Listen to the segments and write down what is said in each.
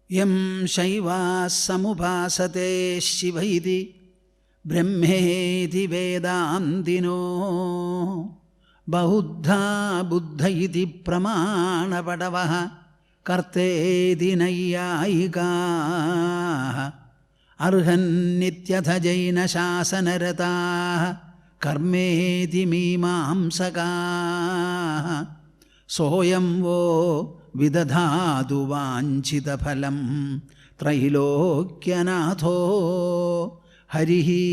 Yam Shaiva Samupasate Shivaiti Brahmeti Vedantino Bahuddha Buddha iti Pramana Padavaha Karteti Nayyayika Arhan Nityatha Jaina Shasanarata Karmeti Mimamsaka Soyam Vo Vidadhadu Vanchita Phalam Trailokyanaatho Harihi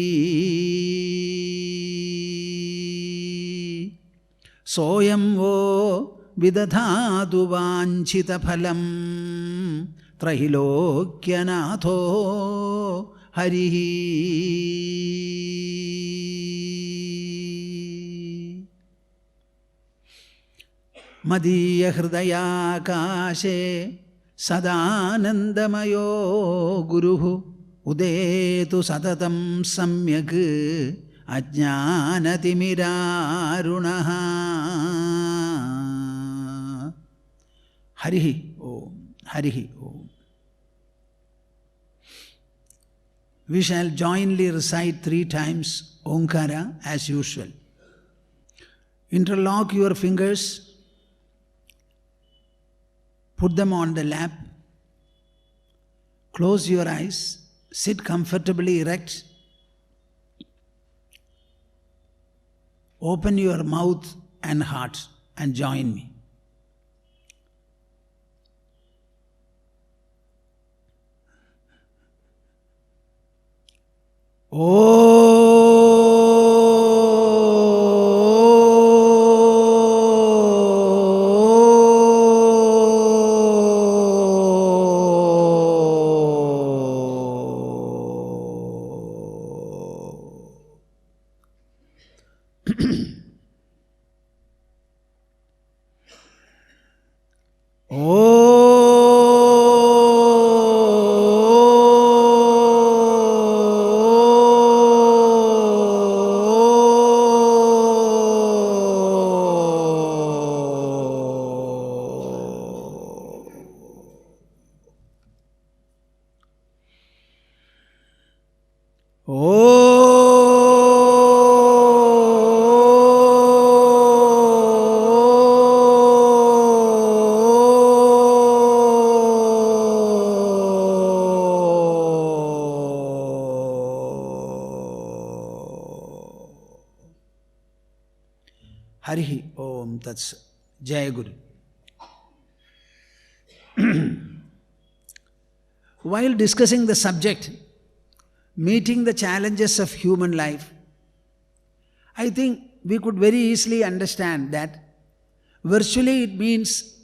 Soyam Vo Vidadhadu Vanchita Phalam Trailokyanaatho Harihi Madhya Hridaya Kashe Sadanandamayo Guruhu Udetu Satatam Samyak Ajnanatimidarunaha Harihi Om Harihi Om. We shall jointly recite 3 times Omkara as usual. Interlock your fingers. Put them on the lap. Close your eyes. Sit comfortably erect. Open your mouth and heart and join me. Harihi Om Tats Jai Guru. While discussing the subject, meeting the challenges of human life, I think we could very easily understand that virtually it means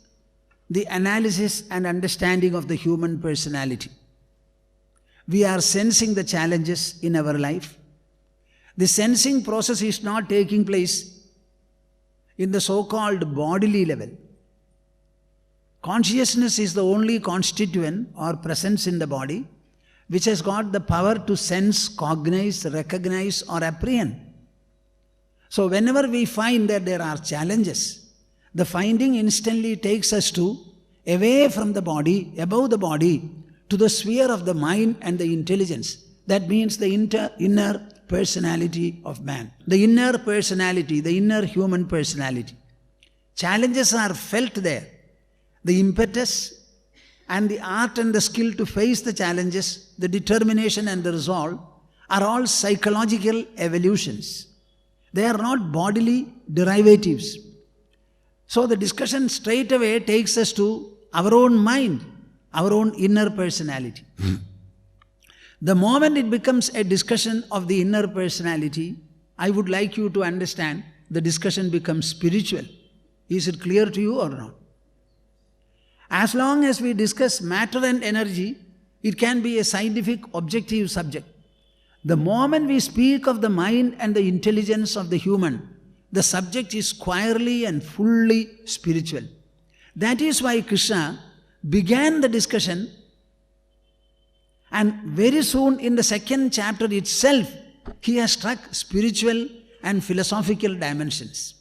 the analysis and understanding of the human personality. We are sensing the challenges in our life. The sensing process is not taking place in the so-called bodily level. Consciousness is the only constituent or presence in the body which has got the power to sense, cognize, recognize or apprehend. So whenever we find that there are challenges, the finding instantly takes us to away from the body, above the body, to the sphere of the mind and the intelligence. That means the inner personality of man. The inner personality, the inner human personality. Challenges are felt there. The impetus and the art and the skill to face the challenges, the determination and the resolve are all psychological evolutions. They are not bodily derivatives. So the discussion straight away takes us to our own mind, our own inner personality. The moment it becomes a discussion of the inner personality, I would like you to understand the discussion becomes spiritual. Is it clear to you or not? As long as we discuss matter and energy, it can be a scientific, objective subject. The moment we speak of the mind and the intelligence of the human, the subject is squarely and fully spiritual. That is why Krishna began the discussion, and very soon in the 2nd chapter itself, he has struck spiritual and philosophical dimensions.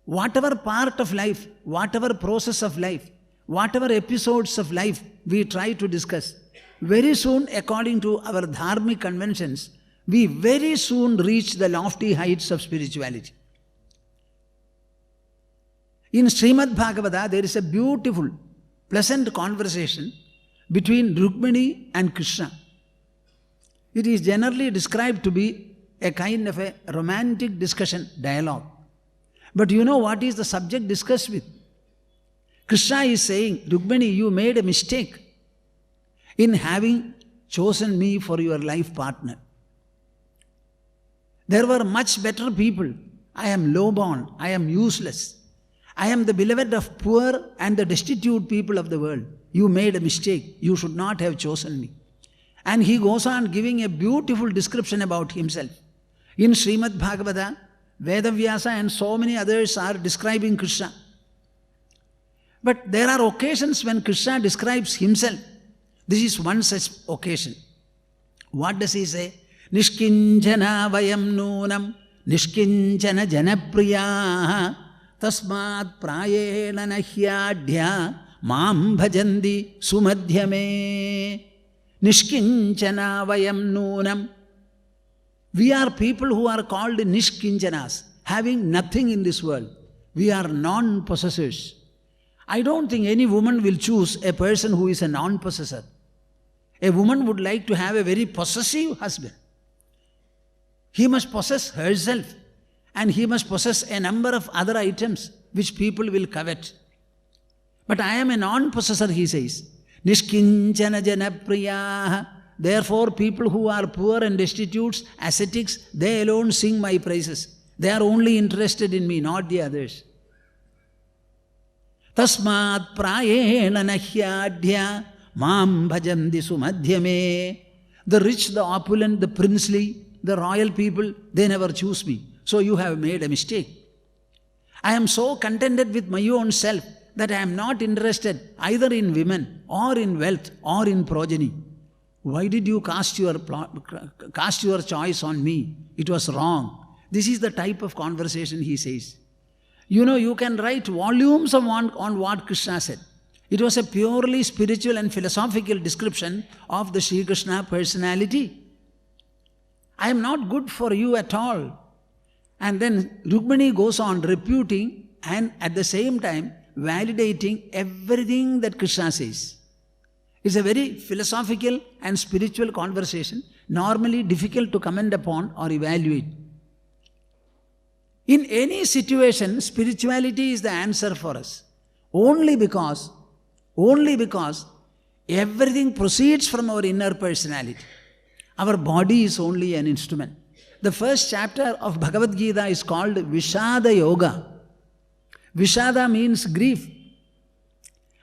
Whatever part of life, whatever process of life, whatever episodes of life we try to discuss, very soon, according to our dharmic conventions, we very soon reach the lofty heights of spirituality. In Srimad Bhagavata, there is a beautiful, pleasant conversation between Rukmini and Krishna. It is generally described to be a kind of a romantic discussion, dialogue. But you know what is the subject discussed with? Krishna is saying, Rukmini, you made a mistake in having chosen me for your life partner. There were much better people. I am low-born. I am useless. I am the beloved of poor and the destitute people of the world. You made a mistake. You should not have chosen me. And he goes on giving a beautiful description about himself. In Srimad Bhagavata, Vedavyasa and so many others are describing Krishna. But there are occasions when Krishna describes himself. This is one such occasion. What does he say? Nishkinchana vayam noonam nishkinchana janapriyaha tasmat prayena nahyadhya mam bhajandi sumadhyame. Nishkinchana vayam noonam. We are people who are called nishkinchanas, having nothing in this world. We are non-possessors. I don't think any woman will choose a person who is a non-possessor. A woman would like to have a very possessive husband. He must possess herself, and he must possess a number of other items which people will covet. But I am a non-possessor, he says. Nishkinchana janapriyaha. Therefore, people who are poor and destitute, ascetics, they alone sing my praises. They are only interested in me, not the others. Tasmat prayena nahyadhya mam bhajandi sumadhyame. The rich, the opulent, the princely, the royal people, they never choose me. So you have made a mistake. I am so contented with my own self that I am not interested either in women or in wealth or in progeny. Why did you cast your choice on me? It was wrong. This is the type of conversation he says. You know, you can write volumes on what Krishna said. It was a purely spiritual and philosophical description of the Sri Krishna personality. I am not good for you at all. And then Rukmini goes on refuting and at the same time validating everything that Krishna says. It's a very philosophical and spiritual conversation, normally difficult to comment upon or evaluate. In any situation, spirituality is the answer for us. Only because everything proceeds from our inner personality. Our body is only an instrument. The first chapter of Bhagavad Gita is called Vishada Yoga. Vishada means grief.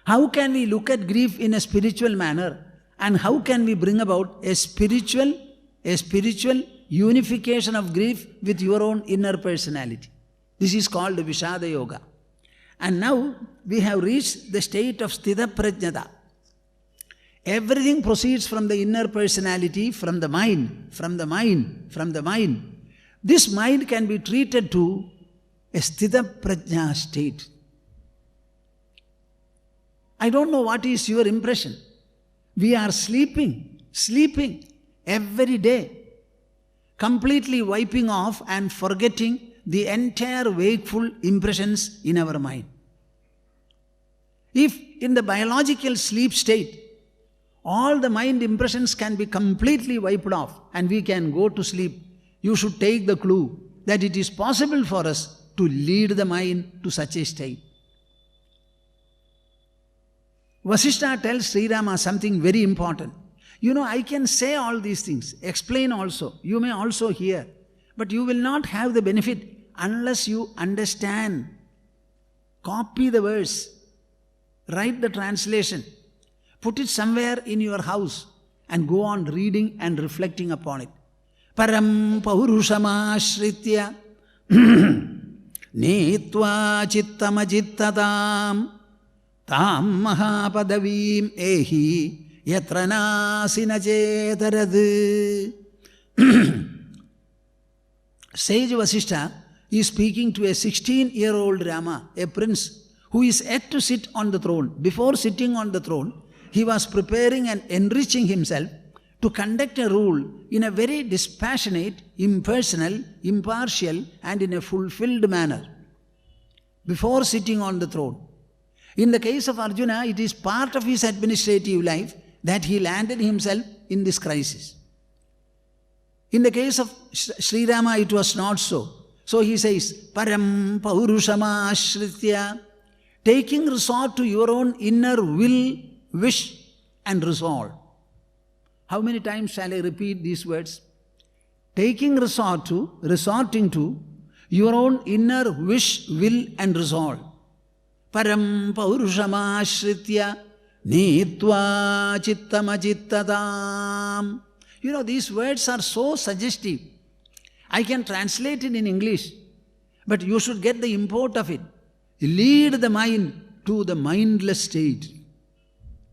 How can we look at grief in a spiritual manner? And how can we bring about a spiritual unification of grief with your own inner personality? This is called Vishada Yoga. And now we have reached the state of Sthita Prajnata. Everything proceeds from the inner personality, from the mind. This mind can be treated to a Sthita Prajna state. I don't know what is your impression. We are sleeping every day, completely wiping off and forgetting the entire wakeful impressions in our mind. If in the biological sleep state, all the mind impressions can be completely wiped off and we can go to sleep, you should take the clue that it is possible for us to lead the mind to such a state. Vasishtha tells Sri Rama something very important. You know, I can say all these things, explain also, you may also hear, but you will not have the benefit unless you understand. Copy the verse, write the translation, put it somewhere in your house and go on reading and reflecting upon it. Param paurushamaashritya netva chittamajittatam tam mahapadavim ehi yatra nasina chetarad. Sage Vasishtha is speaking to a 16-year-old Rama, a prince who is yet to sit on the throne. Before sitting on the throne, he was preparing and enriching himself to conduct a rule in a very dispassionate, impersonal, impartial, and in a fulfilled manner. Before sitting on the throne. In the case of Arjuna, it is part of his administrative life that he landed himself in this crisis. In the case of Sri Rama, it was not so. So he says, Param Paurushama Ashritya, taking resort to your own inner will, wish and resolve. How many times shall I repeat these words? Taking resorting to your own inner wish, will and resolve. Param Paurushama Ashritya, Nitva Chittamajittadam. You know, these words are so suggestive. I can translate it in English, but you should get the import of it. Lead the mind to the mindless state.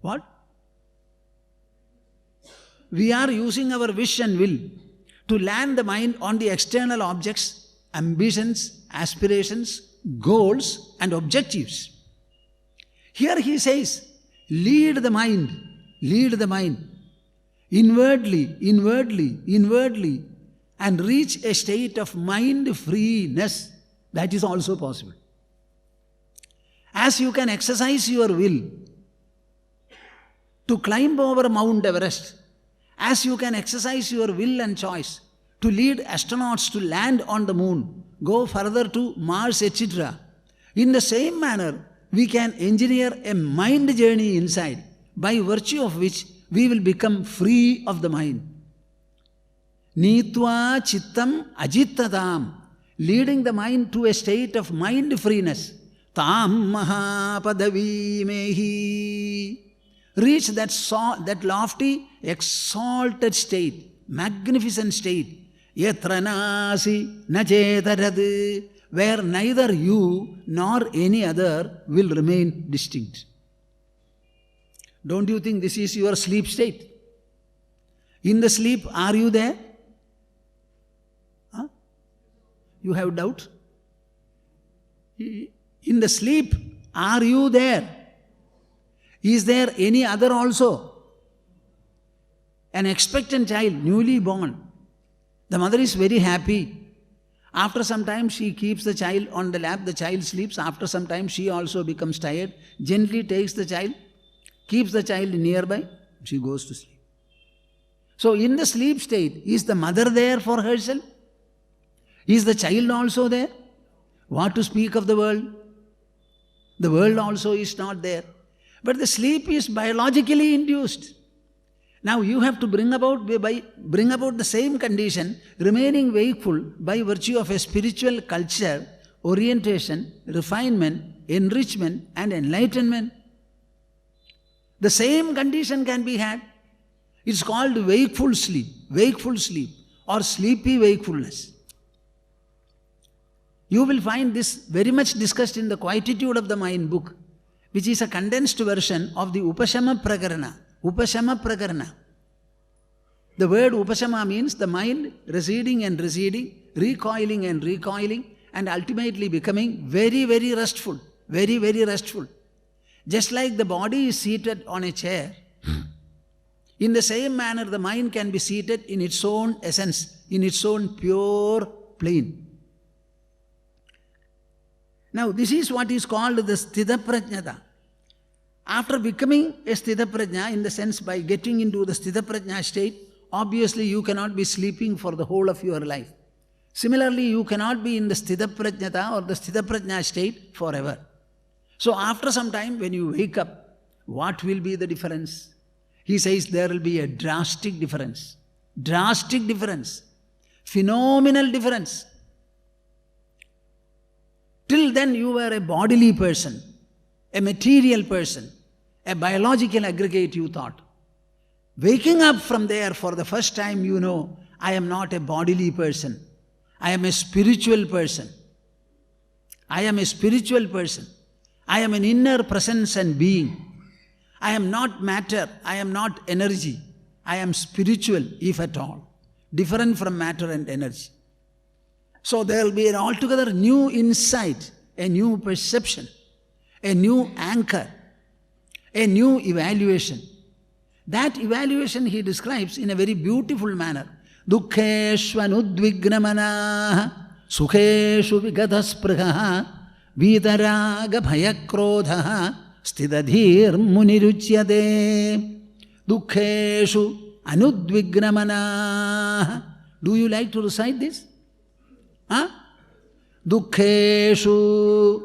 What? We are using our wish and will to land the mind on the external objects, ambitions, aspirations, goals and objectives. Here he says, lead the mind, inwardly, and reach a state of mind freeness. That is also possible. As you can exercise your will to climb over Mount Everest, as you can exercise your will and choice to lead astronauts to land on the moon, go further to Mars, etc., in the same manner, we can engineer a mind journey inside, by virtue of which we will become free of the mind. Nitva chittam ajittadam, leading the mind to a state of mind freeness. Tam mahapadavi mehi, reach that lofty, exalted state, magnificent state. Yatra nasi nachetarad, where neither you nor any other will remain distinct. Don't you think this is your sleep state? In the sleep, are you there? Huh? You have doubt? In the sleep, are you there? Is there any other also? An expectant child, newly born. The mother is very happy. After some time, she keeps the child on the lap, the child sleeps. After some time, she also becomes tired, gently takes the child, keeps the child nearby, she goes to sleep. So in the sleep state, is the mother there for herself? Is the child also there? What to speak of the world? The world also is not there. But the sleep is biologically induced. Now you have to bring about the same condition, remaining wakeful by virtue of a spiritual culture, orientation, refinement, enrichment and enlightenment. The same condition can be had. It's called wakeful sleep or sleepy wakefulness. You will find this very much discussed in the Quietude of the Mind book, which is a condensed version of the Upashama Prakarana. Upashama Prakarana. The word Upashama means the mind receding and receding, recoiling and recoiling, and ultimately becoming very, very restful. Very, very restful. Just like the body is seated on a chair, in the same manner the mind can be seated in its own essence, in its own pure plane. Now this is what is called the Sthita Prajnata. After becoming a Sthita Prajna, in the sense by getting into the Sthita Prajna state, obviously you cannot be sleeping for the whole of your life. Similarly, you cannot be in the Sthita Prajnata or the Sthita Prajna state forever. So after some time when you wake up, what will be the difference? He says there will be a drastic difference. Drastic difference. Phenomenal difference. Till then you were a bodily person, a material person, a biological aggregate you thought. Waking up from there for the first time, you know, I am not a bodily person. I am a spiritual person. I am a spiritual person. I am an inner presence and being. I am not matter. I am not energy. I am spiritual, if at all. Different from matter and energy. So there will be an altogether new insight, a new perception. a new anchor, a new evaluation. That evaluation he describes in a very beautiful manner. Dukkeshvanudvignamanaha sukheshu vigatasprihaha vitaraga bhayakrodhaha stidadhir muniruchyade. Dukkeshu anudvignamanaha. Do you like to recite this? Huh? Dukkeshu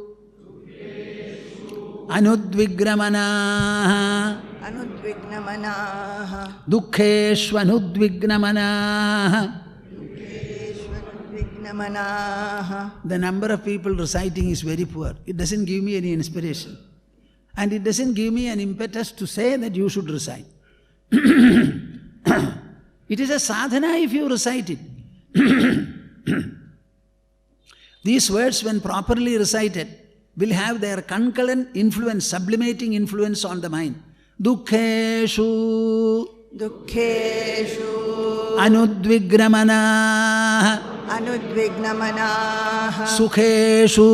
anudvigramanaha. Anudvignamanaha. Dukkeshvanudvignamanaha. Dukkeshvanudvignamanaha. The number of people reciting is very poor. It doesn't give me any inspiration. And it doesn't give me an impetus to say that you should recite. It is a sadhana if you recite it. These words, when properly recited, will have their concurrent influence, sublimating influence on the mind. Dukkeshu Dukkeshu anudvigramanaha Anudvignamanaha sukheshu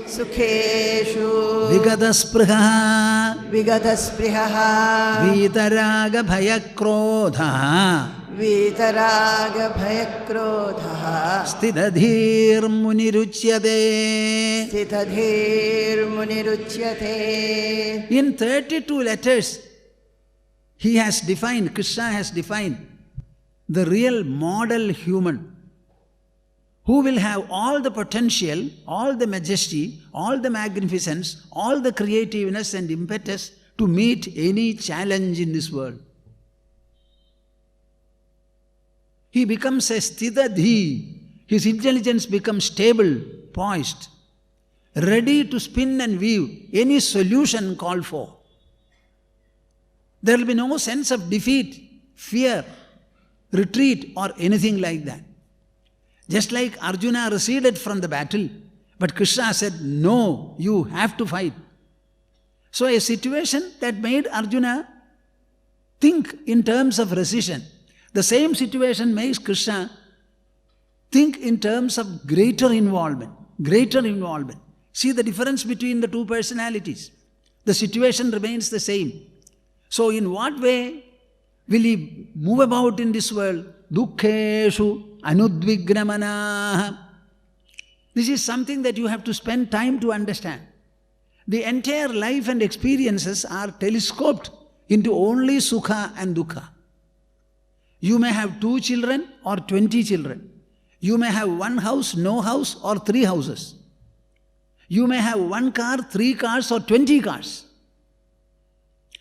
Sukheshu vigatasprihaha Vigatasprihaha vitaraga bhayakrodhaha Vitaraga Bhayakrodhaha stidadhir muniruchyate. Sthitadhir muniruchyate. In 32 letters, he has defined, Krishna has defined the real model human who will have all the potential, all the majesty, all the magnificence, all the creativeness and impetus to meet any challenge in this world. He becomes a Sthita Dhee. His intelligence becomes stable, poised, ready to spin and weave any solution called for. There will be no sense of defeat, fear, retreat or anything like that. Just like Arjuna receded from the battle, but Krishna said, no, you have to fight. So a situation that made Arjuna think in terms of recession, the same situation makes Krishna think in terms of greater involvement, greater involvement. See the difference between the two personalities. The situation remains the same. So in what way will he move about in this world? Dukkeshu anudvigramanaha. This is something that you have to spend time to understand. The entire life and experiences are telescoped into only Sukha and Duhkha. You may have 2 children or 20 children. You may have 1 house, no house or 3 houses. You may have 1 car, 3 cars or 20 cars.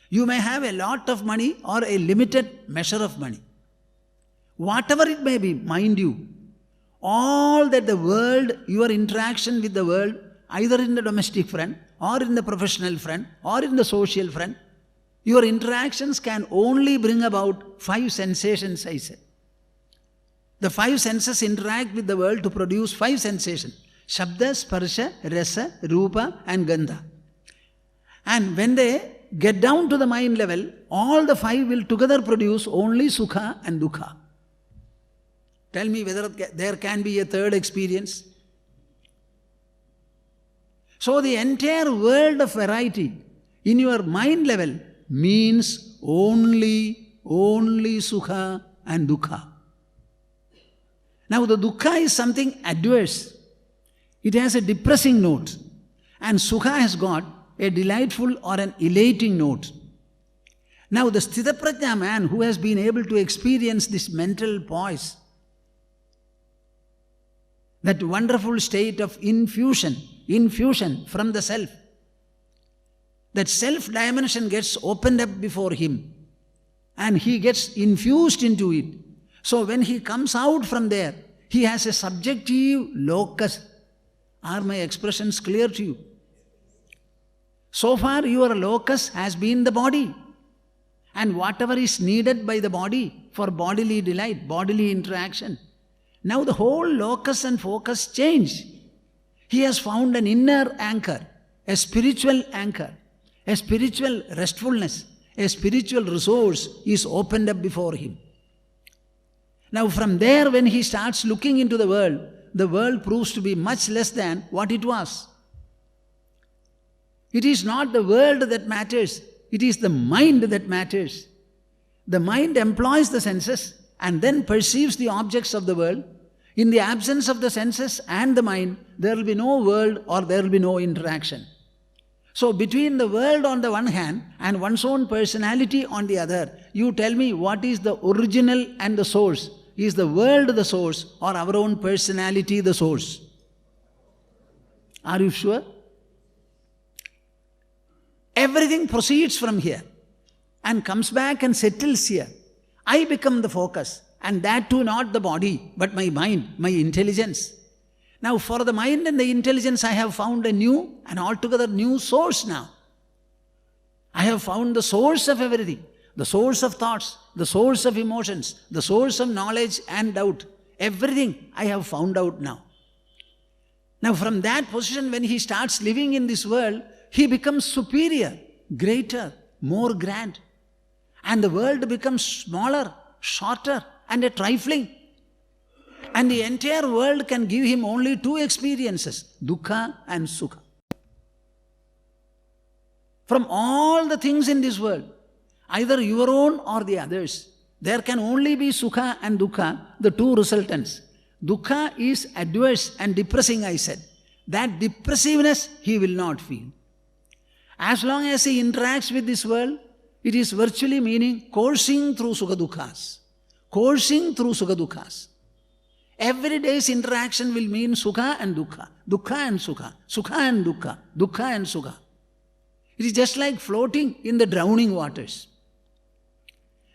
You may have a lot of money or a limited measure of money. Whatever it may be, mind you, all that the world, your interaction with the world, either in the domestic front or in the professional front or in the social front, your interactions can only bring about 5 sensations, I said. The 5 senses interact with the world to produce 5 sensations. Shabda, Sparsha, Rasa, Rupa and Gandha. And when they get down to the mind level, all the 5 will together produce only Sukha and Duhkha. Tell me whether there can be a third experience. So the entire world of variety in your mind level means only Sukha and Duhkha. Now the Duhkha is something adverse. It has a depressing note. And Sukha has got a delightful or an elating note. Now the Sthita Prajna man who has been able to experience this mental poise, that wonderful state of infusion from the self, that self-dimension gets opened up before him and he gets infused into it. So when he comes out from there, he has a subjective locus. Are my expressions clear to you? So far your locus has been the body, and whatever is needed by the body for bodily delight, bodily interaction. Now the whole locus and focus change. He has found an inner anchor, a spiritual anchor, a spiritual restfulness, a spiritual resource is opened up before him. Now from there when he starts looking into the world proves to be much less than what it was. It is not the world that matters, it is the mind that matters. The mind employs the senses and then perceives the objects of the world. In the absence of the senses and the mind, there will be no world or there will be no interaction. So between the world on the one hand and one's own personality on the other, you tell me what is the original and the source. Is the world the source or our own personality the source? Are you sure? Everything proceeds from here and comes back and settles here. I become the focus, and that too not the body, but my mind, my intelligence. Now for the mind and the intelligence, I have found a new and altogether new source now. I have found the source of everything, the source of thoughts, the source of emotions, the source of knowledge and doubt. Everything I have found out now. Now from that position, when he starts living in this world, he becomes superior, greater, more grand. And the world becomes smaller, shorter, and a trifling. And the entire world can give him only two experiences, Duhkha and Sukha. From all the things in this world, either your own or the others, there can only be Sukha and Duhkha, the two resultants. Duhkha is adverse and depressing, I said. That depressiveness he will not feel. As long as he interacts with this world, it is virtually meaning coursing through Sukha Duhkhas. Coursing through Sukha Duhkhas. Every day's interaction will mean Sukha and Duhkha, Duhkha and Sukha, Sukha and Duhkha, Duhkha and Sukha. It is just like floating in the drowning waters.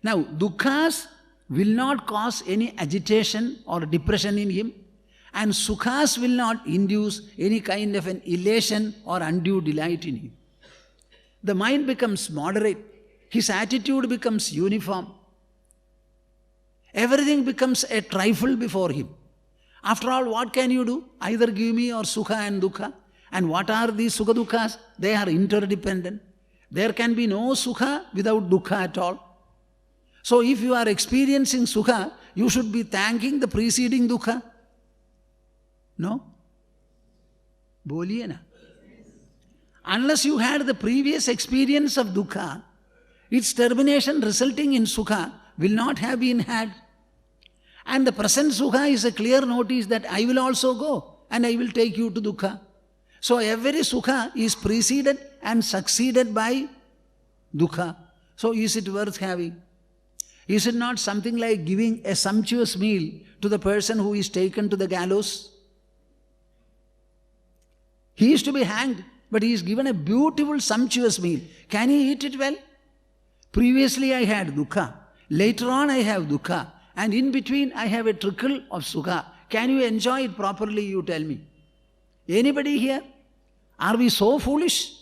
Now, Duhkhas will not cause any agitation or depression in him, and Sukhas will not induce any kind of an elation or undue delight in him. The mind becomes moderate, his attitude becomes uniform. Everything becomes a trifle before him. After all, what can you do? Either give me or Sukha and Duhkha. And what are these Sukha Duhkhas? They are interdependent. There can be no Sukha without Duhkha at all. So if you are experiencing Sukha, you should be thanking the preceding Duhkha. No? Boliye na. Unless you had the previous experience of Duhkha, its termination resulting in Sukha will not have been had. And the present Sukha is a clear notice that I will also go and I will take you to Duhkha. So every Sukha is preceded and succeeded by Duhkha. So is it worth having? Is it not something like giving a sumptuous meal to the person who is taken to the gallows? He is to be hanged, but he is given a beautiful sumptuous meal. Can he eat it well? Previously I had Duhkha. Later on I have Duhkha. And in between I have a trickle of Sukha. Can you enjoy it properly, you tell me? Anybody here? Are we so foolish?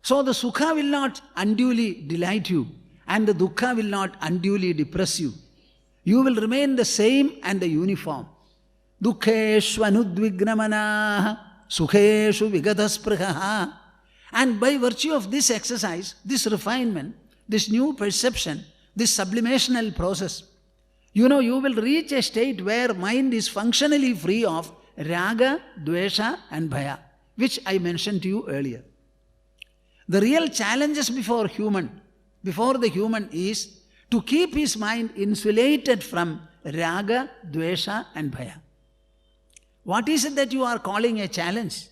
So the Sukha will not unduly delight you and the Duhkha will not unduly depress you. You will remain the same and the uniform. Dukheshu anudvignamanaha sukheshu vigataspraha. And by virtue of this exercise, this refinement, this new perception, this sublimational process, you will reach a state where mind is functionally free of raga, dvesha and bhaya, which I mentioned to you earlier. The real challenges before the human is to keep his mind insulated from raga, dvesha and bhaya. What is it that you are calling a challenge?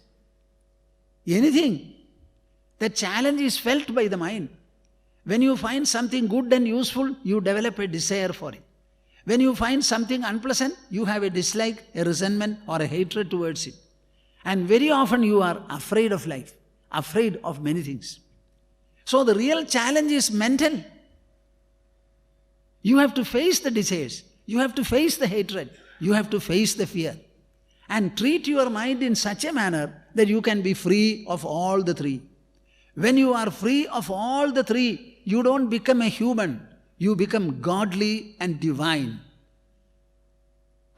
Anything. The challenge is felt by the mind. When you find something good and useful, you develop a desire for it. When you find something unpleasant, you have a dislike, a resentment or a hatred towards it. And very often you are afraid of life, afraid of many things. So the real challenge is mental. You have to face the desires, you have to face the hatred, you have to face the fear. And treat your mind in such a manner that you can be free of all the three. When you are free of all the three, you don't become a human, you become godly and divine.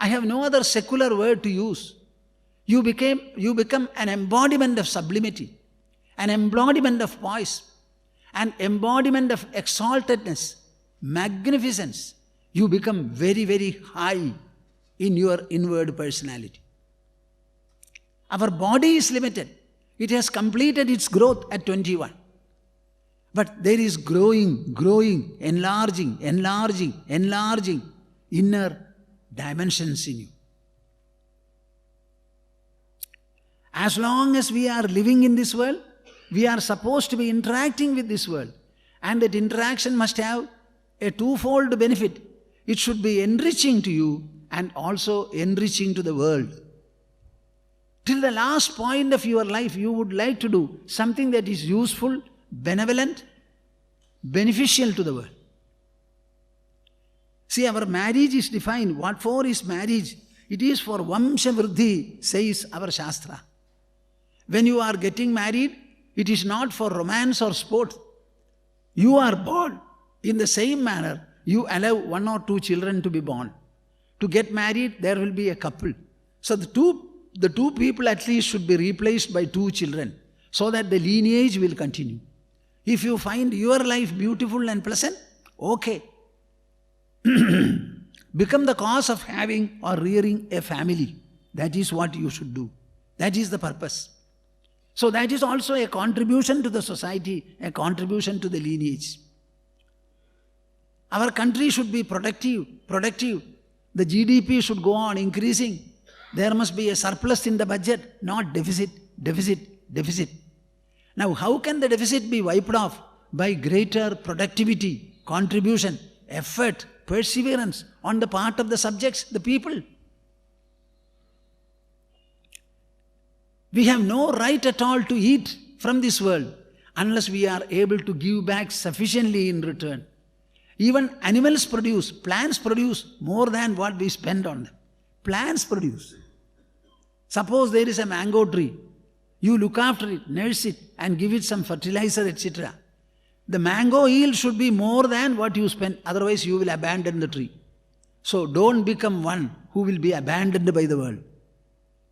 I have no other secular word to use. You become an embodiment of sublimity, an embodiment of poise, an embodiment of exaltedness, magnificence. You become very, very high in your inward personality. Our body is limited. It has completed its growth at 21. But there is growing, enlarging inner dimensions in you. As long as we are living in this world, we are supposed to be interacting with this world. And that interaction must have a twofold benefit. It should be enriching to you and also enriching to the world. Till the last point of your life, you would like to do something that is useful, benevolent, beneficial to the world. See, our marriage is defined. What for is marriage? It is for Vamsha Vriddhi, says our Shastra. When you are getting married, it is not for romance or sport. You are born. In the same manner, you allow 1 or 2 children to be born. To get married, there will be a couple. So the two people at least should be replaced by 2 children, so that the lineage will continue. If you find your life beautiful and pleasant, okay. Become the cause of having or rearing a family. That is what you should do. That is the purpose. So that is also a contribution to the society, a contribution to the lineage. Our country should be productive. The GDP should go on increasing. There must be a surplus in the budget, not deficit. Now, how can the deficit be wiped off? By greater productivity, contribution, effort, perseverance on the part of the subjects, the people. We have no right at all to eat from this world unless we are able to give back sufficiently in return. Even animals produce, plants produce more than what we spend on them. Plants produce. Suppose there is a mango tree. You look after it, nurse it, and give it some fertilizer, etc. The mango yield should be more than what you spend, otherwise you will abandon the tree. So don't become one who will be abandoned by the world.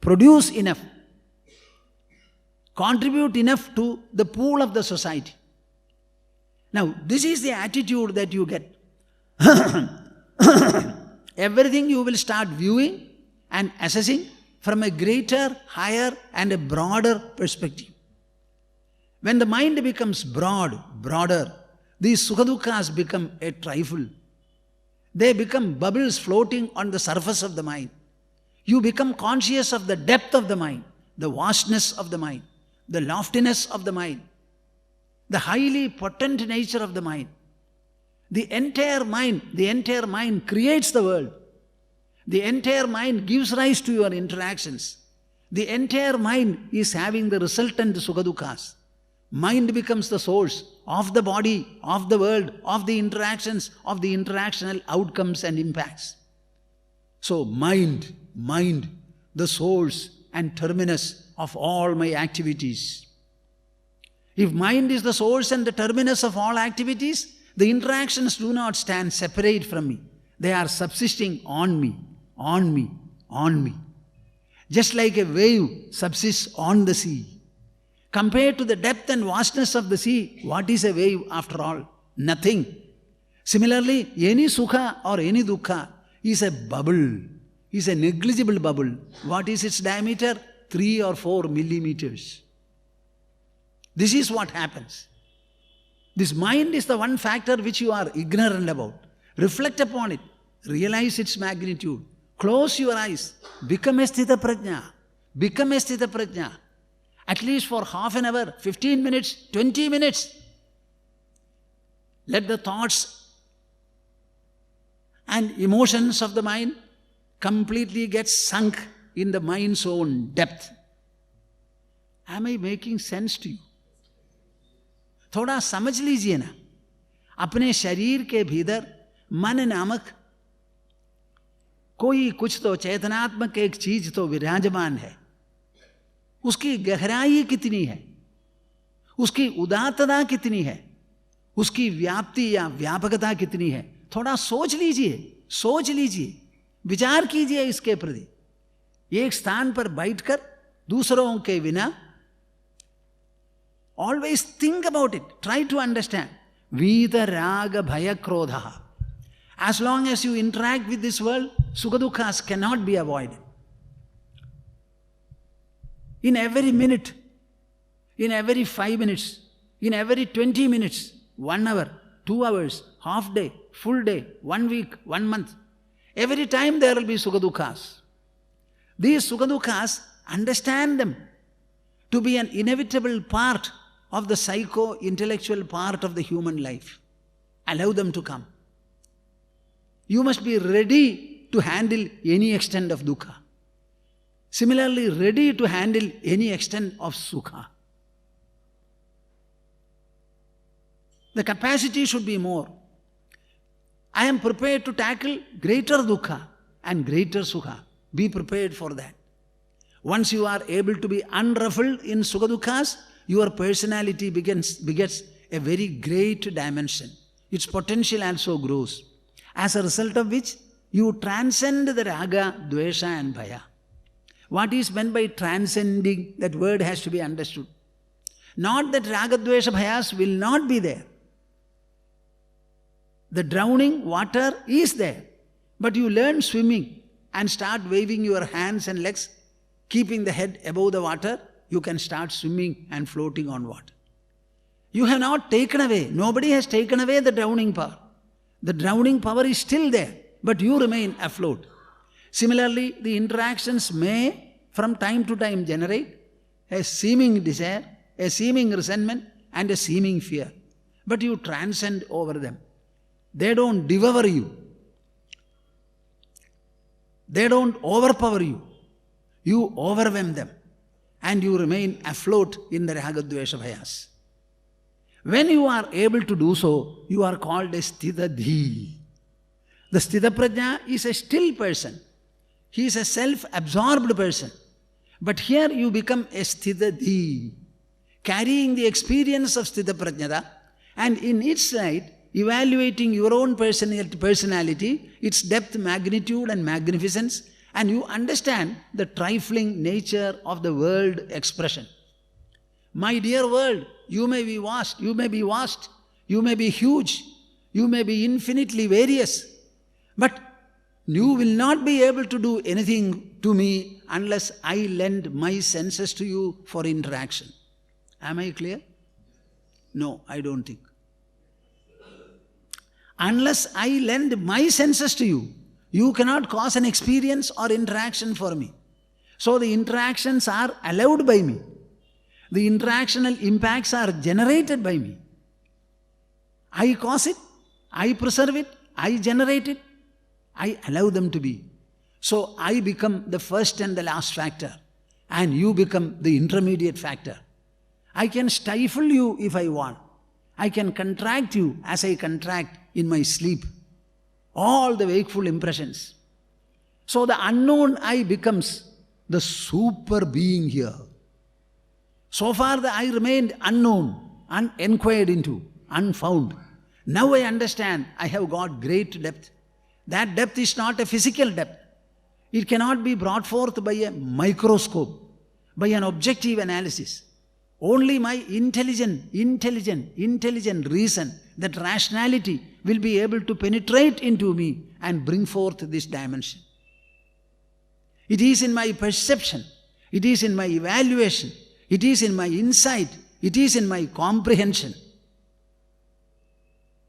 Produce enough. Contribute enough to the pool of the society. Now, this is the attitude that you get. Everything you will start viewing and assessing from a greater, higher and a broader perspective. When the mind becomes broader, these Sukha Dukkha's become a trifle. They become bubbles floating on the surface of the mind. You become conscious of the depth of the mind, the vastness of the mind, the loftiness of the mind, the highly potent nature of the mind. The entire mind creates the world. The entire mind gives rise to your interactions. The entire mind is having the resultant Sukha Dukkha's. Mind becomes the source of the body, of the world, of the interactions, of the interactional outcomes and impacts. So mind, the source and terminus of all my activities. If mind is the source and the terminus of all activities, the interactions do not stand separate from me. They are subsisting on me. Just like a wave subsists on the sea. Compared to the depth and vastness of the sea, what is a wave after all? Nothing. Similarly, any Sukha or any Dukkha is a bubble, is a negligible bubble. What is its diameter? 3 or 4 millimeters. This is what happens. This mind is the one factor which you are ignorant about. Reflect upon it. Realize its magnitude. Close your eyes. Become a Sthita Prajna. At least for half an hour, 15 minutes, 20 minutes. Let the thoughts and emotions of the mind completely get sunk in the mind's own depth. Am I making sense to you? थोड़ा समझ लीजिए ना, अपने शरीर के भीतर मन नामक कोई कुछ तो चेतनात्मक एक चीज तो विराजमान है. उसकी गहराई कितनी है, उसकी उदात्तता कितनी है, उसकी व्याप्ति या व्यापकता कितनी है, थोड़ा सोच लीजिए, विचार कीजिए इसके प्रति. एक स्थान पर बैठकर दूसरों के बिना always think about it. Try to understand. Vita raga bhaya krodha. As long as you interact with this world, Sukha Dukkha's cannot be avoided. In every minute, in every 5 minutes, in every 20 minutes, 1 hour, 2 hours, half day, full day, 1 week, 1 month. Every time there will be Sukha Dukhas. These Sukha Dukhas, understand them to be an inevitable part of the psycho-intellectual part of the human life. Allow them to come. You must be ready to handle any extent of dukkha. Similarly, ready to handle any extent of sukha. The capacity should be more. I am prepared to tackle greater dukkha and greater sukha. Be prepared for that. Once you are able to be unruffled in sukha dukkhas, your personality begets a very great dimension. Its potential also grows. As a result of which, you transcend the raga, dvesha and bhaya. What is meant by transcending? That word has to be understood. Not that raga, dvesha, bhayas will not be there. The drowning water is there. But you learn swimming and start waving your hands and legs, keeping the head above the water, you can start swimming and floating on water. You have not taken away, nobody has taken away the drowning power. The drowning power is still there, but you remain afloat. Similarly, the interactions may from time to time generate a seeming desire, a seeming resentment and a seeming fear. But you transcend over them. They don't devour you. They don't overpower you. You overwhelm them and you remain afloat in the raga, dvesha, bhayas. When you are able to do so, you are called a Sthita Dhee. The Sthita Prajna is a still person. He is a self-absorbed person. But here you become a Sthita Dhee, carrying the experience of Sthita Prajnata and in its light, evaluating your own personality, its depth, magnitude and magnificence, and you understand the trifling nature of the world expression. My dear world, you may be vast, you may be huge, you may be infinitely various, but you will not be able to do anything to me unless I lend my senses to you for interaction. Am I clear? No, I don't think. Unless I lend my senses to you, you cannot cause an experience or interaction for me. So the interactions are allowed by me. The interactional impacts are generated by me. I cause it, I preserve it, I generate it, I allow them to be. So I become the first and the last factor, and you become the intermediate factor. I can stifle you if I want. I can contract you as I contract in my sleep. All the wakeful impressions. So the unknown I becomes the super being here. So far the I remained unknown, uninquired into, unfound. Now I understand I have got great depth. That depth is not a physical depth. It cannot be brought forth by a microscope, by an objective analysis. Only my intelligent reason, that rationality will be able to penetrate into me and bring forth this dimension. It is in my perception, it is in my evaluation, it is in my insight, it is in my comprehension.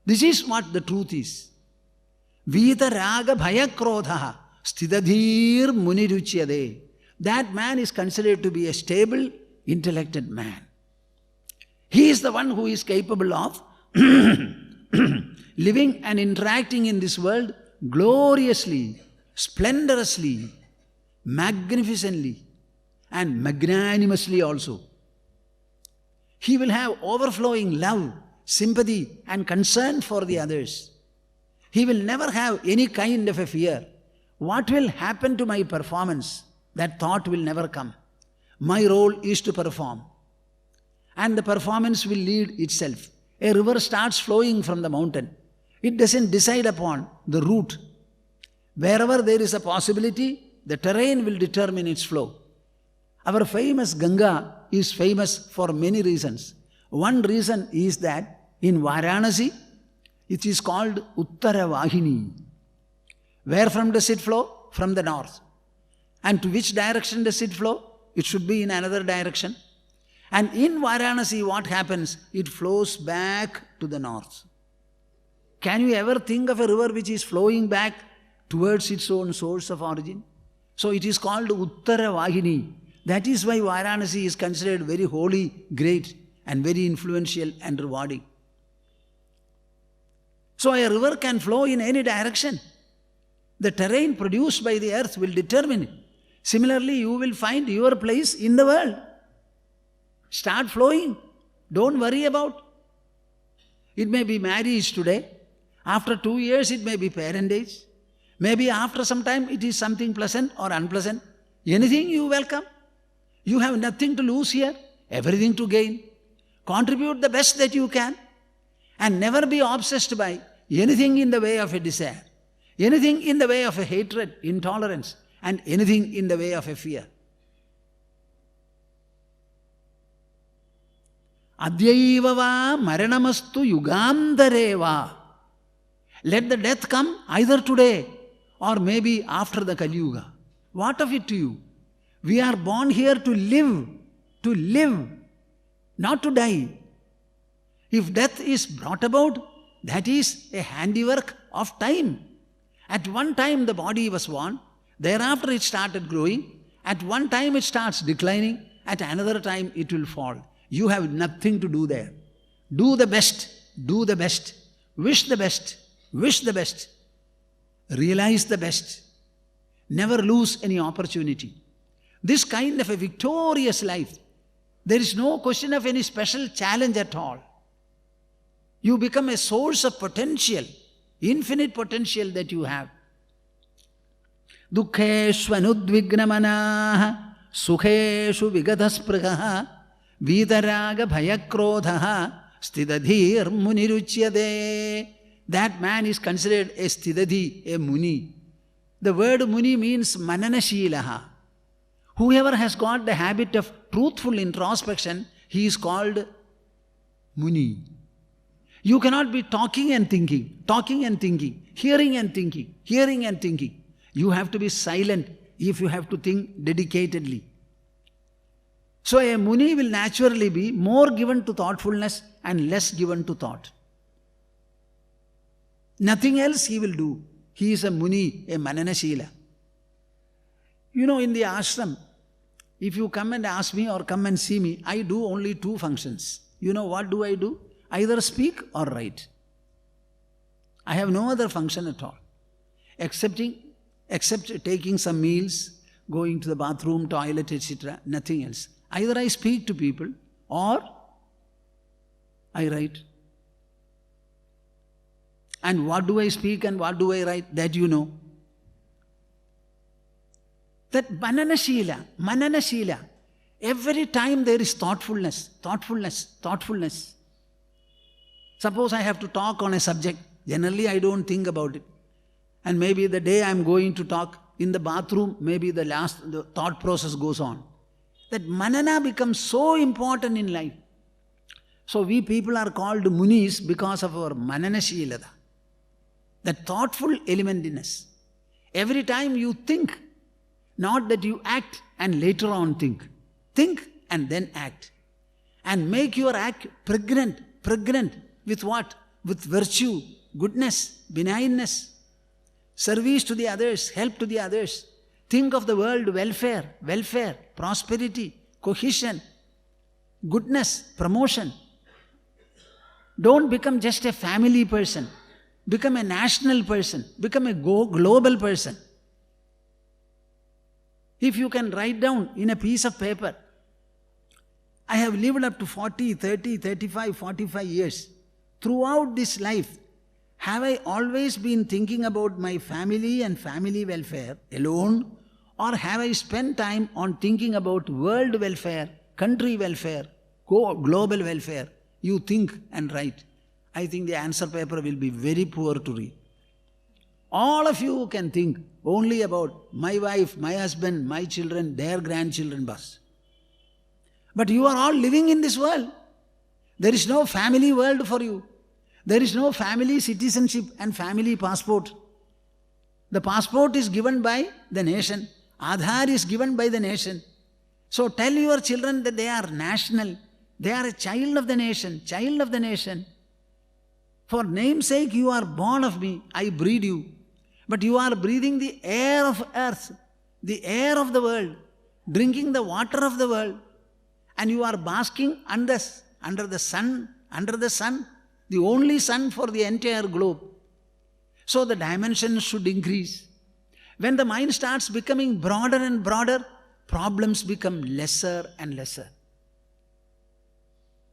This is what the truth is. Vita raga bhaya krodha sthitadhir muniruchyade. That man is considered to be a stable, intellected man. He is the one who is capable of living and interacting in this world gloriously, splendorously, magnificently, and magnanimously also. He will have overflowing love, sympathy, and concern for the others. He will never have any kind of a fear. What will happen to my performance? That thought will never come. My role is to perform. And the performance will lead itself. A river starts flowing from the mountain. It doesn't decide upon the route. Wherever there is a possibility, the terrain will determine its flow. Our famous Ganga is famous for many reasons. One reason is that in Varanasi, it is called Uttara Vahini. Where from does it flow? From the north. And to which direction does it flow? It should be in another direction. And in Varanasi, what happens? It flows back to the north. Can you ever think of a river which is flowing back towards its own source of origin? So it is called Uttara Vahini. That is why Varanasi is considered very holy, great, and very influential and rewarding. So a river can flow in any direction. The terrain produced by the earth will determine it. Similarly, you will find your place in the world. Start flowing. Don't worry about. It may be marriage today. After 2 years, it may be parentage. Maybe after some time, it is something pleasant or unpleasant. Anything you welcome. You have nothing to lose here, everything to gain. Contribute the best that you can. And never be obsessed by anything in the way of a desire, anything in the way of a hatred, intolerance, and anything in the way of a fear. Adyaiva va maranamastu yugandareva. Let the death come either today or maybe after the Kali Yuga. What of it to you? We are born here to live, not to die. If death is brought about, that is a handiwork of time. At one time the body was born, thereafter it started growing, at one time it starts declining, at another time it will fall. You have nothing to do there. Do the best, wish the best, realize the best. Never lose any opportunity. This kind of a victorious life, there is no question of any special challenge at all. You become a source of potential, infinite potential that you have. Dukheshu anudvignamanaha, sukheshu vigadaspruhaha, vidaraga bhayakrodhaha, stidadhir muniruchyade. That man is considered a stidadhi, a muni. The word muni means mananashilaha. Whoever has got the habit of truthful introspection, he is called muni. You cannot be talking and thinking, hearing and thinking. You have to be silent if you have to think dedicatedly. So a muni will naturally be more given to thoughtfulness and less given to thought. Nothing else he will do. He is a muni, a mananashila. You know, in the ashram, if you come and ask me or come and see me, I do only 2 functions. You know what do I do? Either speak or write. I have no other function at all. Except taking some meals, going to the bathroom, toilet, etc. Nothing else. Either I speak to people or I write. And what do I speak and what do I write? That you know. That mananashila. Every time there is thoughtfulness. Suppose I have to talk on a subject. Generally I don't think about it. And maybe the day I am going to talk in the bathroom, maybe the thought process goes on. That manana becomes so important in life. So we people are called munis because of our mananashilada. That thoughtful element in us. Every time you think, not that you act and later on think. Think and then act. And make your act pregnant with what? With virtue, goodness, benignness, service to the others, help to the others. Think of the world welfare, prosperity, cohesion, goodness, promotion. Don't become just a family person. Become a national person. Become a global person. If you can write down in a piece of paper, I have lived up to 40, 30, 35, 45 years. Throughout this life, have I always been thinking about my family and family welfare alone, or have I spent time on thinking about world welfare, country welfare, global welfare? You think and write. I think the answer paper will be very poor to read. All of you can think only about my wife, my husband, my children, their grandchildren, bus. But you are all living in this world. There is no family world for you. There is no family citizenship and family passport. The passport is given by the nation. Aadhaar is given by the nation. So tell your children that they are national. They are a child of the nation, child of the nation. For namesake, you are born of me, I breed you. But you are breathing the air of earth, the air of the world, drinking the water of the world, and you are basking under the sun, the only sun for the entire globe. So the dimensions should increase. When the mind starts becoming broader and broader, problems become lesser and lesser.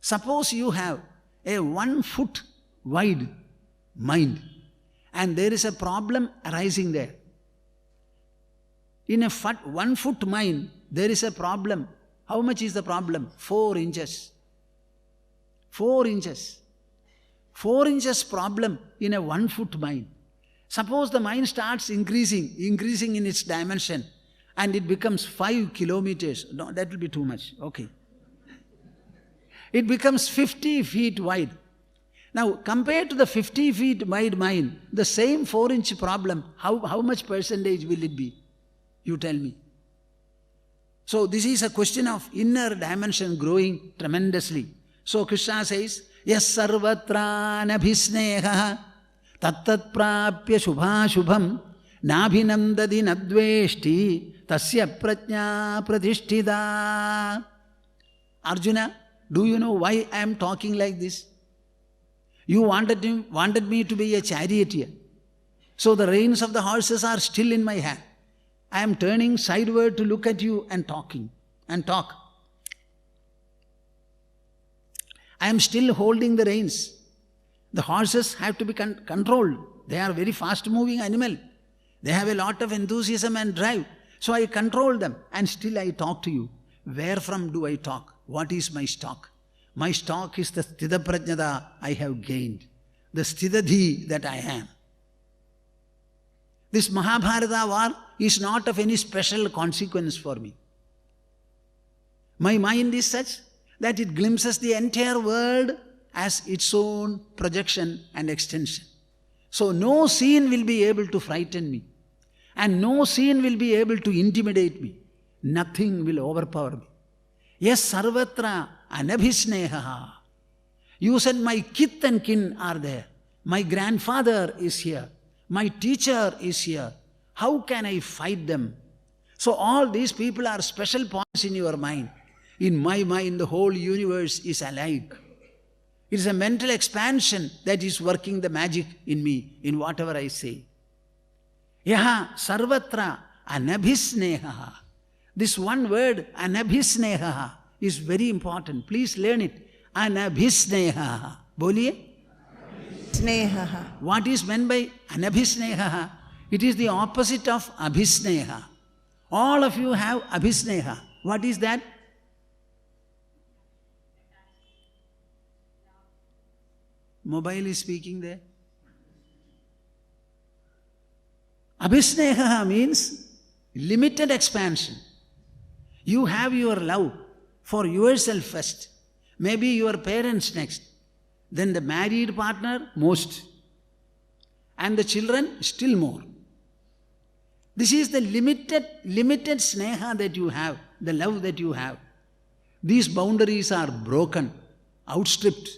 Suppose you have a 1 foot wide mind and there is a problem arising there. In a 1 foot mind, there is a problem. How much is the problem? 4 inches. 4 inches. 4 inches problem in a 1 foot mind. Suppose the mind starts increasing in its dimension and it becomes 5 kilometers. No, that will be too much. Okay. It becomes 50 feet wide. Now, compared to the 50 feet wide mind, the same 4-inch problem, how much percentage will it be? You tell me. So, this is a question of inner dimension growing tremendously. So, Krishna says, Yas sarvatra nabhisneha tattat prapya shubhashubham nabhinandadi nadveshti tasya prajna pratishtida. Arjuna, do you know why I am talking like this? You wanted me to be a charioteer. So the reins of the horses are still in my hand. I am turning sideward to look at you and talk. I am still holding the reins. The horses have to be controlled. They are very fast moving animal. They have a lot of enthusiasm and drive. So I control them and still I talk to you. Where from do I talk? What is my stock? My stock is the Sthita Prajnada I have gained. The Sthita Dhee that I am. This Mahabharata war is not of any special consequence for me. My mind is such that it glimpses the entire world as its own projection and extension. So no scene will be able to frighten me. And no scene will be able to intimidate me. Nothing will overpower me. Yes, sarvatra anabhisneha. You said my kith and kin are there. My grandfather is here. My teacher is here. How can I fight them? So all these people are special points in your mind. In my mind, the whole universe is alike. It is a mental expansion that is working the magic in me, in whatever I say. Yaha sarvatra anabhisneha. This one word, anabhisneha, is very important. Please learn it. Anabhisneha. Boliye? Sneha. What is meant by anabhisneha? It is the opposite of abhisneha. All of you have abhisneha. What is that? Mobile is speaking there. Abhisneha means limited expansion. You have your love for yourself first, maybe your parents next, then the married partner most, and the children still more. This is the limited sneha that you have, the love that you have. These boundaries are broken, outstripped,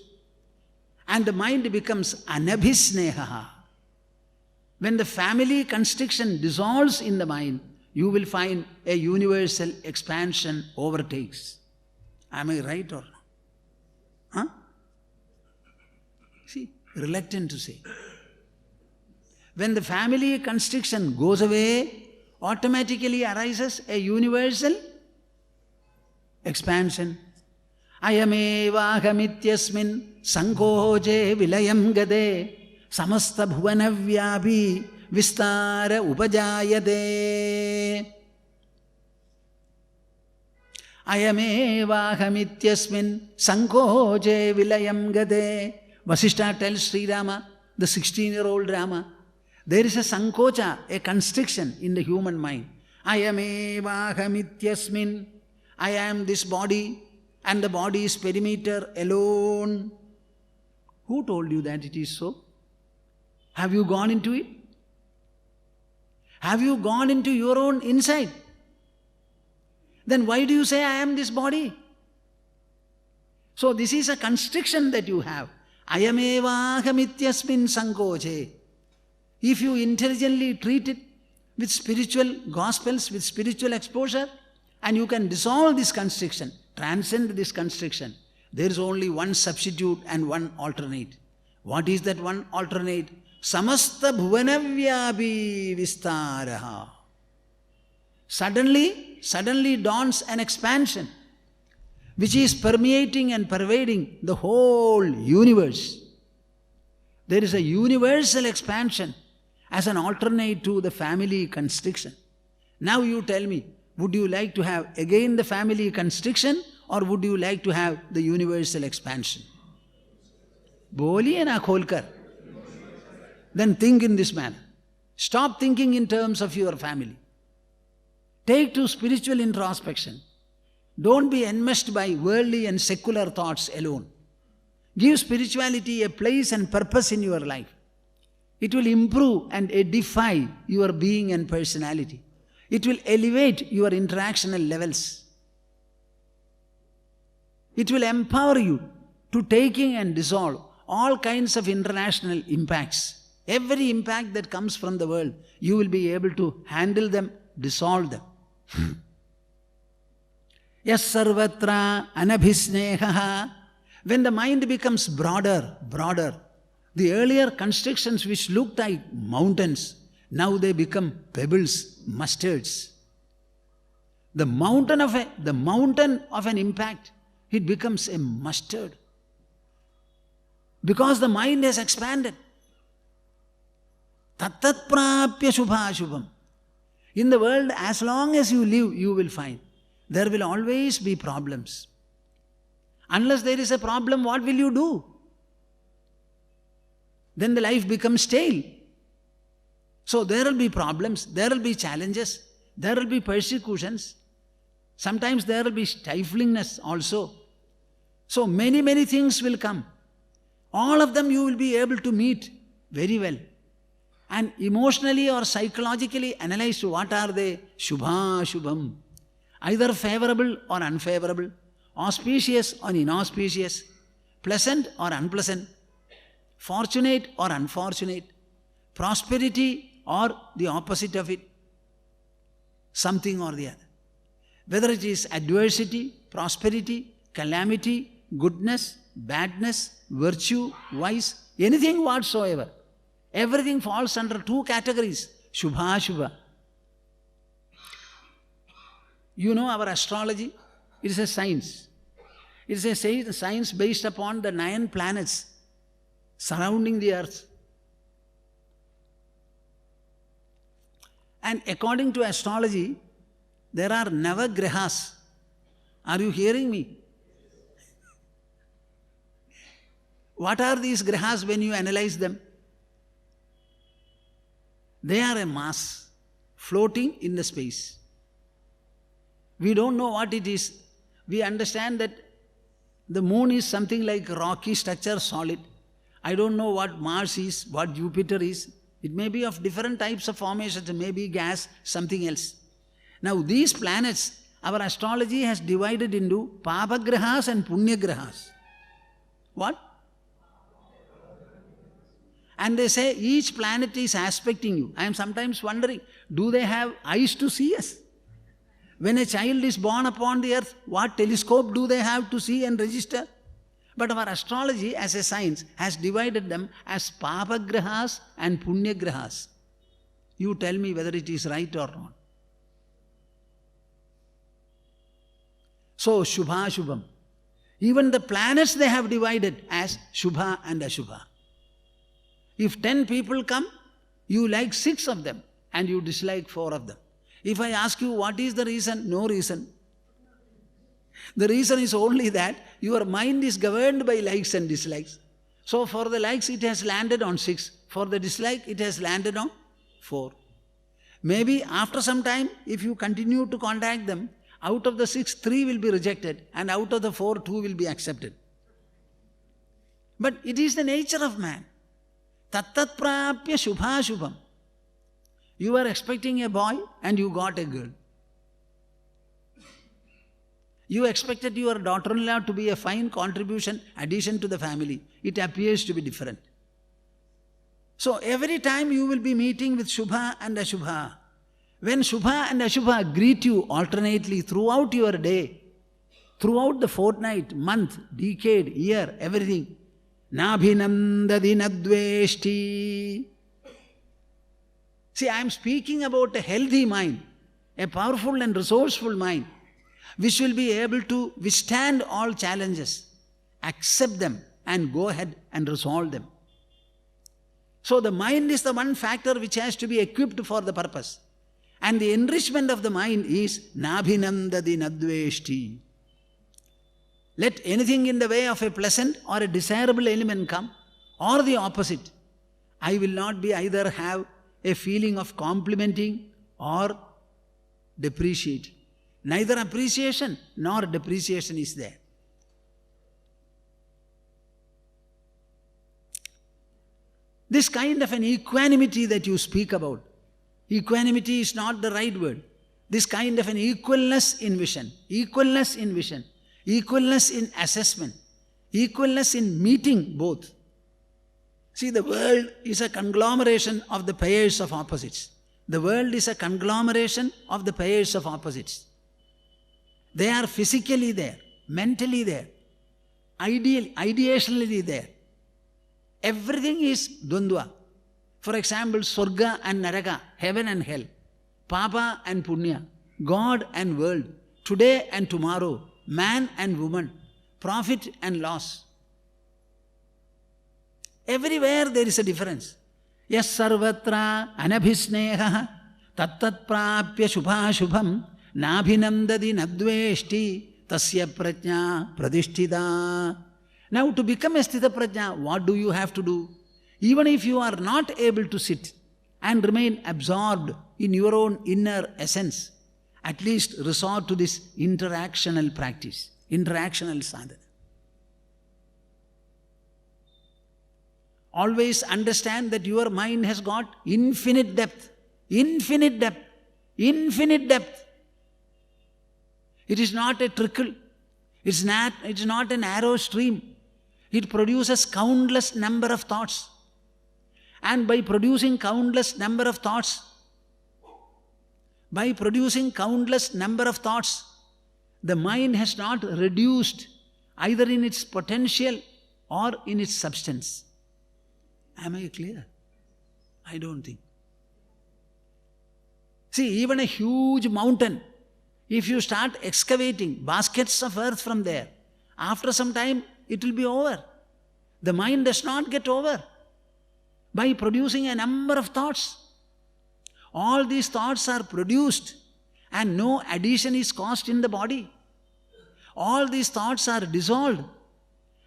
and the mind becomes anabhisneha. When the family constriction dissolves in the mind, you will find a universal expansion overtakes. Am I right or not? Huh? See, reluctant to say. When the family constriction goes away, automatically arises a universal expansion. Ayamevahamityasmin sankoje vilayam gade samasta bhuvanavyapi vistara upajayate. Ayamevahamityasmin sankoje vilayam gade. Vasishtha tells Sri Rama, the 16-year-old Rama, there is a sankocha, a constriction in the human mind. Ayamevahamityasmin. I am this body and the body is perimeter alone. Who told you that it is so? Have you gone into it? Have you gone into your own inside? Then why do you say, I am this body? So this is a constriction that you have. Ayamevahamityasmin sankoche. If you intelligently treat it with spiritual gospels, with spiritual exposure, and you can dissolve this constriction, transcend this constriction, there is only one substitute and one alternate. What is that one alternate? Samasta bhuvanavyapi vistaraha. Suddenly dawns an expansion which is permeating and pervading the whole universe. There is a universal expansion as an alternate to the family constriction. Now you tell me, would you like to have again the family constriction or would you like to have the universal expansion? Boliye na kholkar. Then think in this manner. Stop thinking in terms of your family. Take to spiritual introspection. Don't be enmeshed by worldly and secular thoughts alone. Give spirituality a place and purpose in your life. It will improve and edify your being and personality. It will elevate your interactional levels. It will empower you to taking and dissolve all kinds of international impacts. Every impact that comes from the world, you will be able to handle them, dissolve them. Yas sarvatra anabhisnehaha. When the mind becomes broader, the earlier constrictions which looked like mountains, now they become pebbles, mustards. The mountain of an impact, it becomes a mustard. Because the mind has expanded. Tattat prapya shubhashubham. In the world, as long as you live, you will find there will always be problems. Unless there is a problem, what will you do? Then the life becomes stale. So there will be problems, there will be challenges, there will be persecutions. Sometimes there will be stiflingness also. So many things will come. All of them you will be able to meet very well. And emotionally or psychologically analyze what are they? Shubha, Shubham. Either favorable or unfavorable, auspicious or inauspicious, pleasant or unpleasant, fortunate or unfortunate, prosperity or the opposite of it, something or the other. Whether it is adversity, prosperity, calamity, goodness, badness, virtue, vice, anything whatsoever. Everything falls under two categories, Shubha, Shubha. You know our astrology? It is a science. It is a science based upon the 9 planets surrounding the earth. And according to astrology, there are Navagrahas. Are you hearing me? What are these grahas when you analyze them? They are a mass floating in the space. We don't know what it is. We understand that the moon is something like rocky structure, solid. I don't know what Mars is, what Jupiter is. It may be of different types of formations, maybe gas, something else. Now these planets, our astrology has divided into Papagrahas and Punyagrahas. What? And they say each planet is aspecting you. I am sometimes wondering, do they have eyes to see us? When a child is born upon the earth, what telescope do they have to see and register? But our astrology as a science has divided them as Papagrahas and Punyagrahas. You tell me whether it is right or not. So Shubha, Shubham. Even the planets they have divided as Shubha and Ashubha. If 10 people come, you like 6 of them and you dislike 4 of them. If I ask you what is the reason, no reason. The reason is only that your mind is governed by likes and dislikes. So for the likes it has landed on 6. For the dislike it has landed on 4. Maybe after some time, if you continue to contact them, out of the 6, 3 will be rejected and out of the 4, 2 will be accepted. But it is the nature of man. Tattat prapya shubha shubham. You were expecting a boy and you got a girl. You expected your daughter-in-law to be a fine contribution, addition to the family. It appears to be different. So every time you will be meeting with Shubha and Ashubha. When Shubha and Ashubha greet you alternately throughout your day, throughout the fortnight, month, decade, year, everything, Nabhinandadi nadveshti. See, I am speaking about a healthy mind, a powerful and resourceful mind, which will be able to withstand all challenges, accept them, and go ahead and resolve them. So the mind is the one factor which has to be equipped for the purpose. And the enrichment of the mind is Nabhinandadi nadveshti. Let anything in the way of a pleasant or a desirable element come, or the opposite. I will not be either have a feeling of complimenting or depreciating. Neither appreciation nor depreciation is there. This kind of an equanimity that you speak about, equanimity is not the right word. This kind of an equalness in vision, equalness in vision, equalness in assessment, equalness in meeting both. See, the world is a conglomeration of the pairs of opposites. The world is a conglomeration of the pairs of opposites. They are physically there, mentally there, ideationally there. Everything is dvandva. For example, Swarga and Naraka, heaven and hell, Papa and Punya, God and world, today and tomorrow, man and woman, profit and loss. Everywhere there is a difference. Yas sarvatra anabhisneha tattat prapya shubhashubham nabhinandadi nadveshti tasya prajna pradishtida. Now to become a sthita prajna, what do you have to do? Even if you are not able to sit and remain absorbed in your own inner essence, at least resort to this interactional practice, interactional sadhana. Always understand that your mind has got infinite depth, infinite depth, infinite depth. It is not a trickle. It's not a narrow stream. It produces countless number of thoughts. And by producing countless number of thoughts, the mind has not reduced either in its potential or in its substance. Am I clear? I don't think. See, even a huge mountain, if you start excavating baskets of earth from there, after some time it will be over. The mind does not get over by producing a number of thoughts. All these thoughts are produced and no addition is caused in the body. All these thoughts are dissolved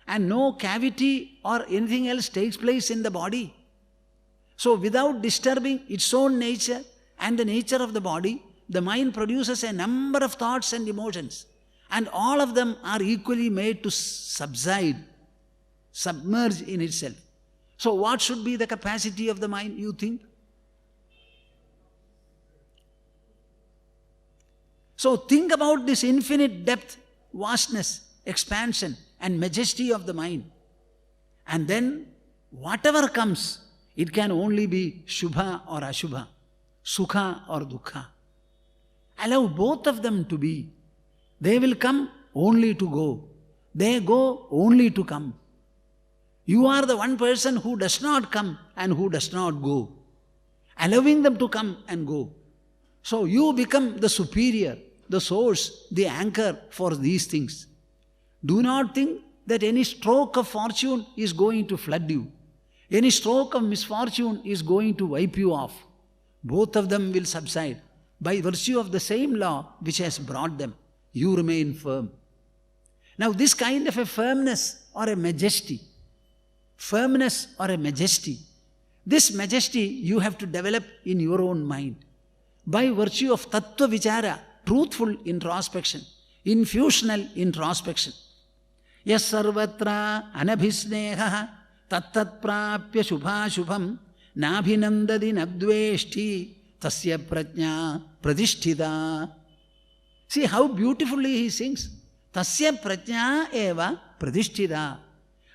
and no cavity or anything else takes place in the body. So without disturbing its own nature and the nature of the body, the mind produces a number of thoughts and emotions, and all of them are equally made to subside, submerge in itself. So what should be the capacity of the mind, you think? So think about this infinite depth, vastness, expansion and majesty of the mind. And then whatever comes, it can only be Shubha or Ashubha, Sukha or Duhkha. Allow both of them to be. They will come only to go. They go only to come. You are the one person who does not come and who does not go, allowing them to come and go. So you become the superior, the source, the anchor for these things. Do not think that any stroke of fortune is going to flood you. Any stroke of misfortune is going to wipe you off. Both of them will subside by virtue of the same law which has brought them. You remain firm. Now this kind of a firmness or a majesty, this majesty you have to develop in your own mind by virtue of tattva vichara, truthful introspection, infusional introspection. Yas sarvatra anabhisneha tattat prapya shubhashubham nabhinandadi nadveshti tasya prajna pradishtida. See how beautifully he sings. Tasya prajna eva pradishtita.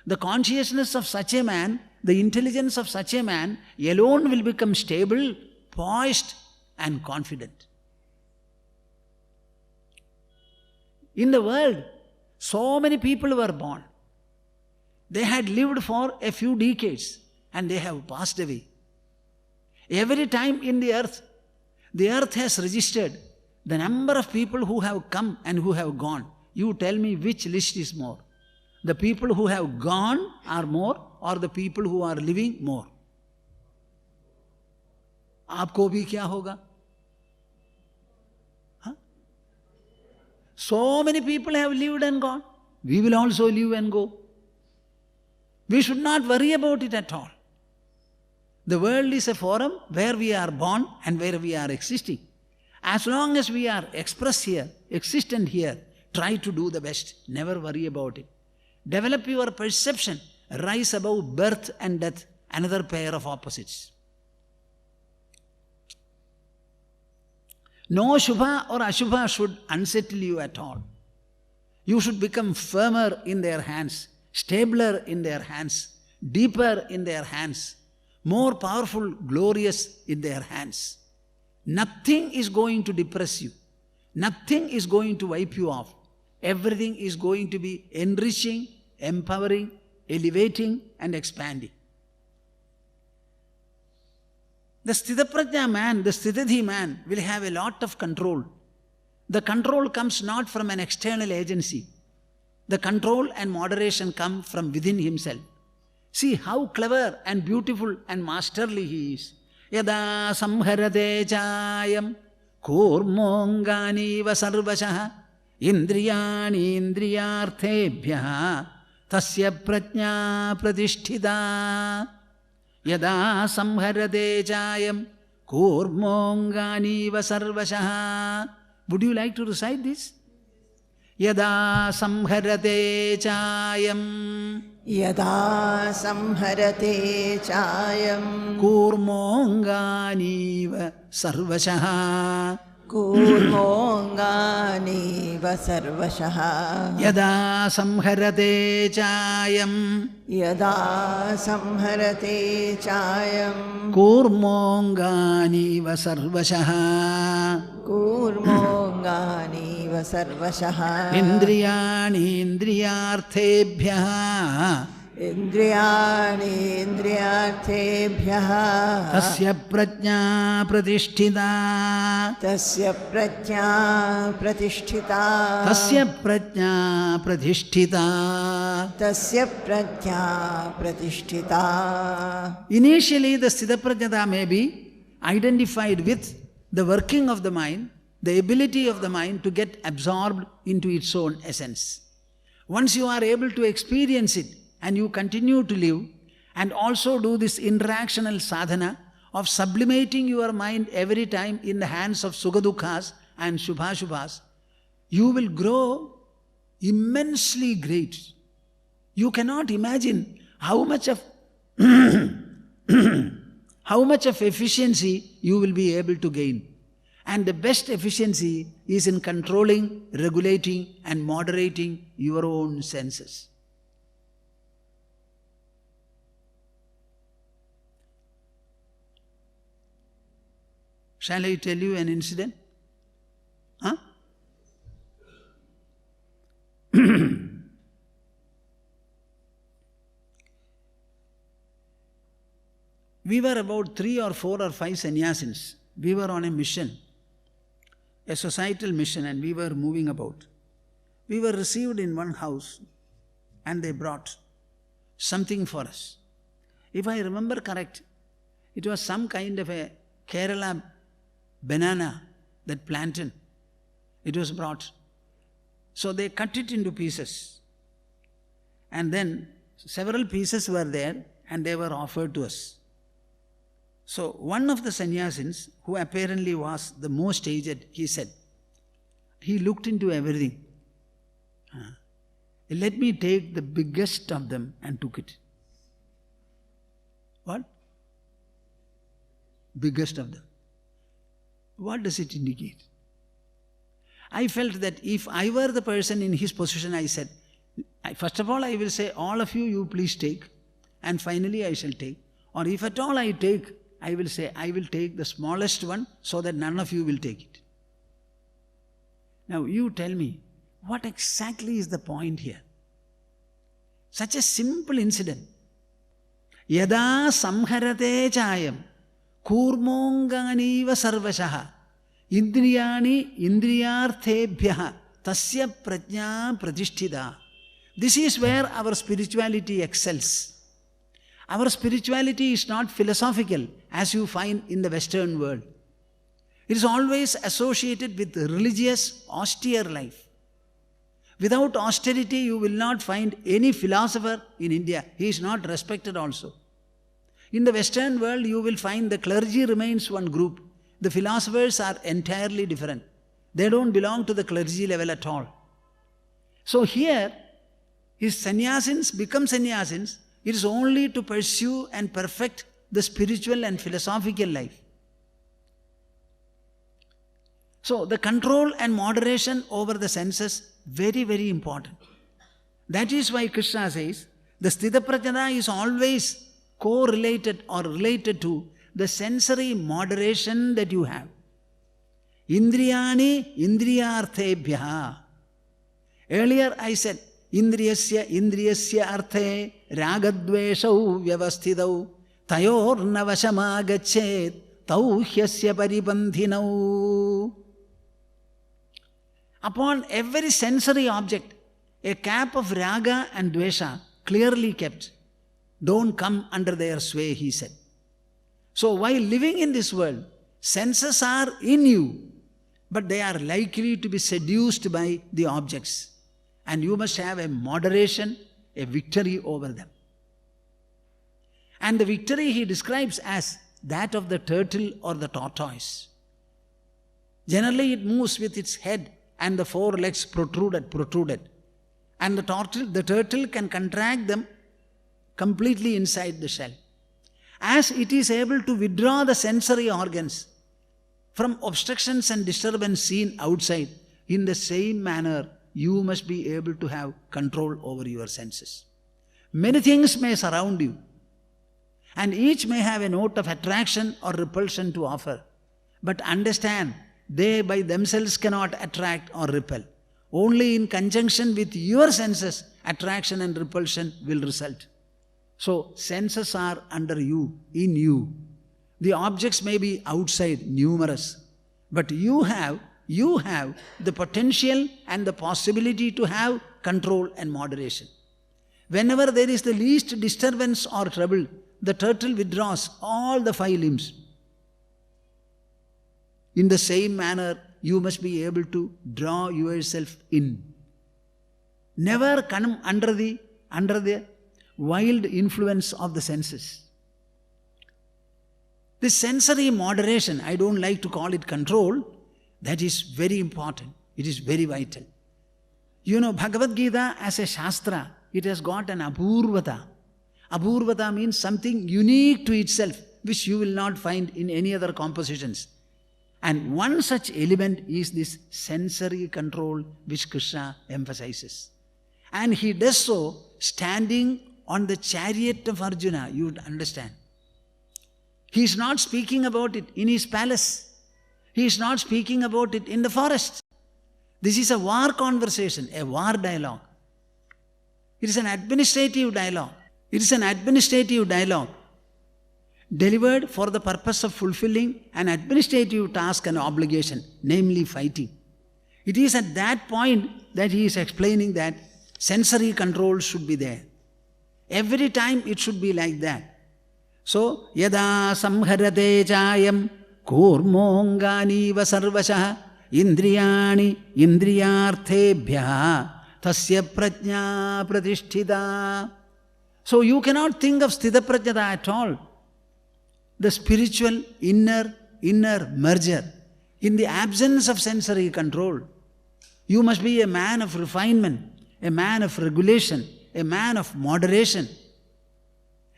The consciousness of such a man, the intelligence of such a man alone will become stable, poised and confident. In the world, so many people were born. They had lived for a few decades and they have passed away. Every time in the earth has registered the number of people who have come and who have gone. You tell me which list is more. The people who have gone are more or the people who are living more? आपको भी क्या होगा? So many people have lived and gone. We will also live and go. We should not worry about it at all. The world is a forum where we are born and where we are existing. As long as we are expressed here, existent here, try to do the best. Never worry about it. Develop your perception. Rise above birth and death, another pair of opposites. No Shubha or Ashubha should unsettle you at all. You should become firmer in their hands, stabler in their hands, deeper in their hands, more powerful, glorious in their hands. Nothing is going to depress you. Nothing is going to wipe you off. Everything is going to be enriching, empowering, elevating and expanding. The Sthita Prajna man, the Sthitadhi man will have a lot of control. The control comes not from an external agency. The control and moderation come from within himself. See how clever and beautiful and masterly he is. Yada samharate chayam kurmongani vasarvashaha indriyani indriyarthebhyaha tasya prajna pradishtita. Yada samharate chayam kurmongani vasarvashaha. Would you like to recite this? Yada samharate chayam. Yada samharate chayam. Kurmongani vasarvashaha. Kurmongani vasarvashaha. Yada samharate chayam. Yada samharate chayam. Kurmongani vasarvashaha. Kurmongani vasarvashaha. Indriyani indriyarthebhyaha. Indriyani indriyarthebhyaha. Tasya prajna pradishtita. Tasya prajna pratishtita. Tasya prajna pradishtita. Tasya prajna pratishtita. Initially, the Sthita Prajnata may be identified with the working of the mind, the ability of the mind to get absorbed into its own essence. Once you are able to experience it and you continue to live and also do this interactional sadhana of sublimating your mind every time in the hands of Sukha Dukhas and Shubha Shubhas, you will grow immensely great. You cannot imagine how much of efficiency you will be able to gain. And the best efficiency is in controlling, regulating and moderating your own senses. Shall I tell you an incident? Huh? We were about 3 or 4 or 5 sannyasins. We were on a mission, a societal mission, and we were moving about. We were received in one house and they brought something for us. If I remember correct, it was some kind of a Kerala banana, that plantain. It was brought. So they cut it into pieces. And then several pieces were there and they were offered to us. So one of the sannyasins, who apparently was the most aged, he said, he looked into everything. Let me take the biggest of them, and took it. What? Biggest of them. What does it indicate? I felt that if I were the person in his position, I said, first of all, I will say, all of you, you please take, and finally I shall take. Or if at all I take, I will say, I will take the smallest one so that none of you will take it. Now you tell me, what exactly is the point here? Such a simple incident. Yada samharate chayam kurmonganiva sarvashaha indriyani indriyarthebhyaha tasya prajna pratishtita. This is where our spirituality excels. Our spirituality is not philosophical as you find in the Western world. It is always associated with religious, austere life. Without austerity, you will not find any philosopher in India. He is not respected also. In the Western world, you will find the clergy remains one group. The philosophers are entirely different. They don't belong to the clergy level at all. So here, his sannyasins become sannyasins. It is only to pursue and perfect the spiritual and philosophical life. So the control and moderation over the senses, very, very important. That is why Krishna says, the Sthita Prajna is always correlated or related to the sensory moderation that you have. Indriyani indriyarthebhyaha. Earlier I said, indriyasya arthe ragadveshau vyavasthidau tayor navashamagachet tauhyasya paribandhinau. Upon every sensory object, a cap of raga and dvesha clearly kept. Don't come under their sway, he said. So while living in this world, senses are in you, but they are likely to be seduced by the objects. And you must have a moderation, a victory over them. And the victory he describes as that of the turtle or the tortoise. Generally it moves with its head and the four legs protruded. And the turtle can contract them completely inside the shell. As it is able to withdraw the sensory organs from obstructions and disturbance seen outside, in the same manner, you must be able to have control over your senses. Many things may surround you, and each may have a note of attraction or repulsion to offer. But understand, they by themselves cannot attract or repel. Only in conjunction with your senses, attraction and repulsion will result. So, senses are under you, in you. The objects may be outside, numerous. But you have the potential and the possibility to have control and moderation. Whenever there is the least disturbance or trouble, the turtle withdraws all the five limbs. In the same manner, you must be able to draw yourself in. Never come under the wild influence of the senses. This sensory moderation, I don't like to call it control, that is very important. It is very vital. You know, Bhagavad Gita as a Shastra, it has got an apurvata. Apurvata means something unique to itself, which you will not find in any other compositions. And one such element is this sensory control which Krishna emphasizes. And he does so standing on the chariot of Arjuna, you would understand. He is not speaking about it in his palace. He is not speaking about it in the forest. This is a war conversation, a war dialogue. It is an administrative dialogue. It is an administrative dialogue delivered for the purpose of fulfilling an administrative task and obligation, namely fighting. It is at that point that he is explaining that sensory control should be there. Every time it should be like that. So, yada samharate chayam kurmongani vasarvasah indriyani indriyarthebhyaha tasya prajna pratishtita. So you cannot think of sthita prajna at all. The spiritual inner merger. In the absence of sensory control, you must be a man of refinement, a man of regulation, a man of moderation.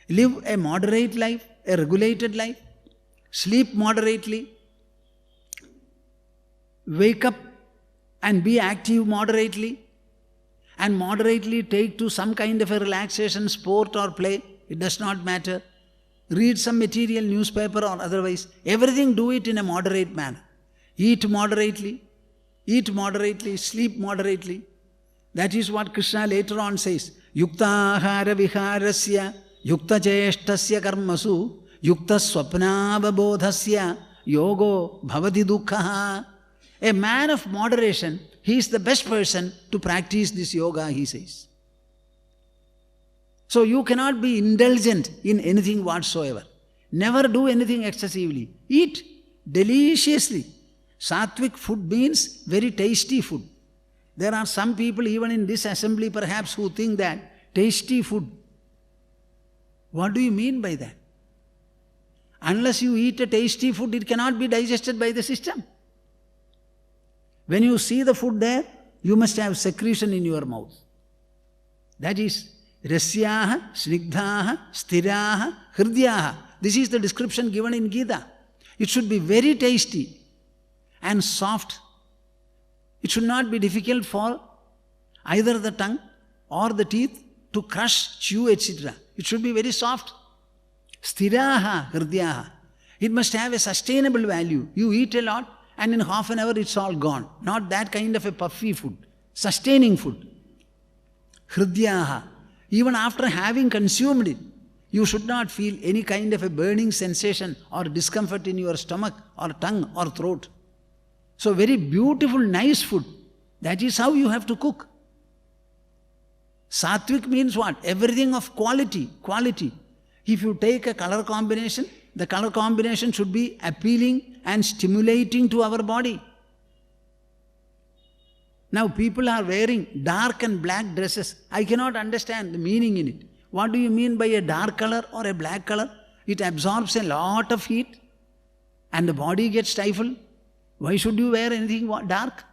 Live a moderate life, a regulated life. Sleep moderately. Wake up and be active moderately, and moderately take to some kind of a relaxation, sport or play, it does not matter. Read some material, newspaper or otherwise. Everything do it in a moderate manner. Eat moderately, sleep moderately. That is what Krishna later on says. Yuktahara viharasya, yukta cheshtasya karmasu, yukta swapnavabodhasya, yogo bhavati dukkha. A man of moderation, he is the best person to practice this yoga, he says. So you cannot be indulgent in anything whatsoever. Never do anything excessively. Eat deliciously. Sattvic food means very tasty food. There are some people even in this assembly perhaps who think that tasty food. What do you mean by that? Unless you eat a tasty food, it cannot be digested by the system. When you see the food there, you must have secretion in your mouth. That is rasyaha, snigdhaha, sthiraha, hridyaha. This is the description given in Gita. It should be very tasty and soft. It should not be difficult for either the tongue or the teeth to crush, chew, etc. It should be very soft. Sthiraha, hridyaha. It must have a sustainable value. You eat a lot and in half an hour it's all gone. Not that kind of a puffy food. Sustaining food. Hridyaha. Even after having consumed it, you should not feel any kind of a burning sensation or discomfort in your stomach or tongue or throat. So very beautiful, nice food. That is how you have to cook. Sattvic means what? Everything of quality. Quality. If you take a color combination, the color combination should be appealing and stimulating to our body. Now people are wearing dark and black dresses. I cannot understand the meaning in it. What do you mean by a dark color or a black color? It absorbs a lot of heat and the body gets stifled. Why should you wear anything dark?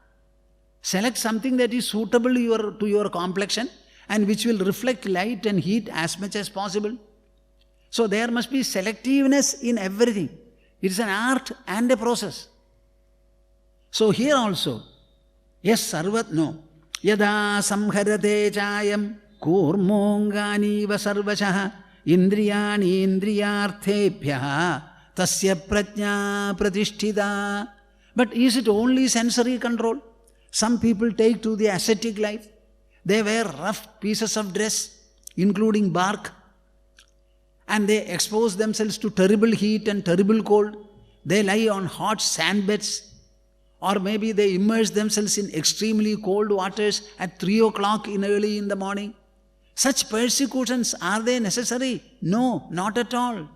Select something that is suitable to your complexion and which will reflect light and heat as much as possible. So there must be selectiveness in everything. It is an art and a process. So here also, yes, sarvat, no. Yada samharate chayam kurmongani va sarvashaha indriyani indriyarthebhyaha tasya prajna pratishtita. But is it only sensory control? Some people take to the ascetic life. They wear rough pieces of dress, including bark, and they expose themselves to terrible heat and terrible cold. They lie on hot sand beds, or maybe they immerse themselves in extremely cold waters at 3 o'clock early in the morning. Such persecutions, are they necessary? No, not at all.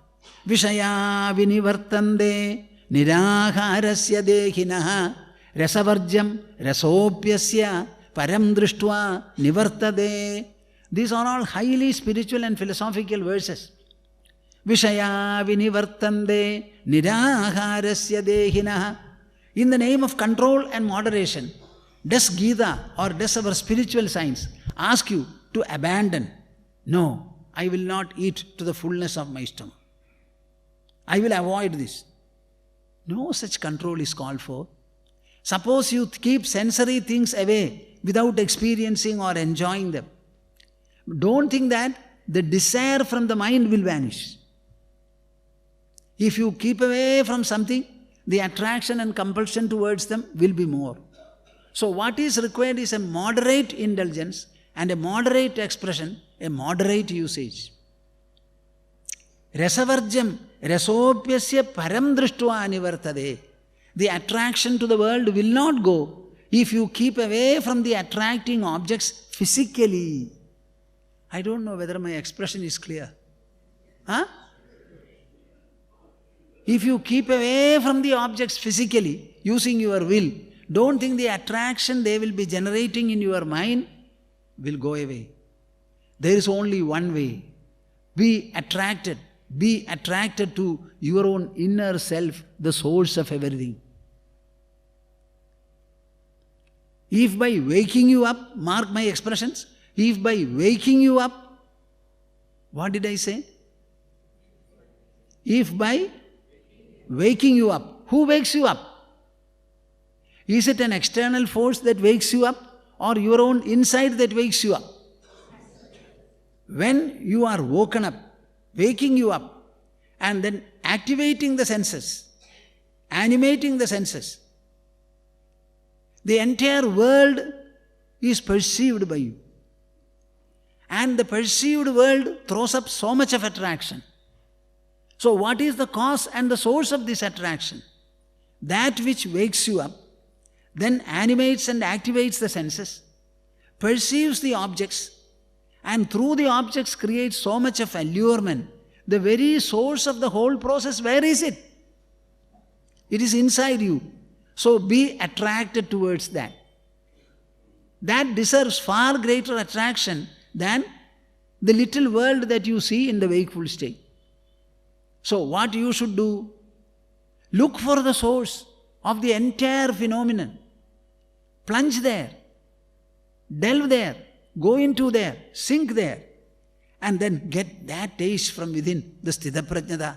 Vishaya vinivartande niraharasya dehinaha rasavarjam rasopyasya param drishtva nivartade. These are all highly spiritual and philosophical verses. Vishaya vinivartande niraharasya dehinaha. In the name of control and moderation, does Gita or does our spiritual science ask you to abandon? No, I will not eat to the fullness of my stomach. I will avoid this. No such control is called for. Suppose you keep sensory things away without experiencing or enjoying them. Don't think that the desire from the mind will vanish. If you keep away from something, the attraction and compulsion towards them will be more. So what is required is a moderate indulgence and a moderate expression, a moderate usage. Rasavarjam, rasopyasya param drishtva nivartade. The attraction to the world will not go if you keep away from the attracting objects physically. I don't know whether my expression is clear. Huh? If you keep away from the objects physically, using your will, don't think the attraction they will be generating in your mind will go away. There is only one way. Be attracted to your own inner self, the source of everything. If by waking you up, mark my expressions, if by waking you up, what did I say? If by waking you up. Who wakes you up? Is it an external force that wakes you up, or your own inside that wakes you up? When you are woken up, waking you up, and then activating the senses, animating the senses, the entire world is perceived by you. And the perceived world throws up so much of attraction. So what is the cause and the source of this attraction? That which wakes you up, then animates and activates the senses, perceives the objects, and through the objects creates so much of allurement. The very source of the whole process, where is it? It is inside you. So be attracted towards that. That deserves far greater attraction than the little world that you see in the wakeful state. So what you should do? Look for the source of the entire phenomenon. Plunge there. Delve there. Go into there. Sink there. And then get that taste from within, the Sthita Prajnata.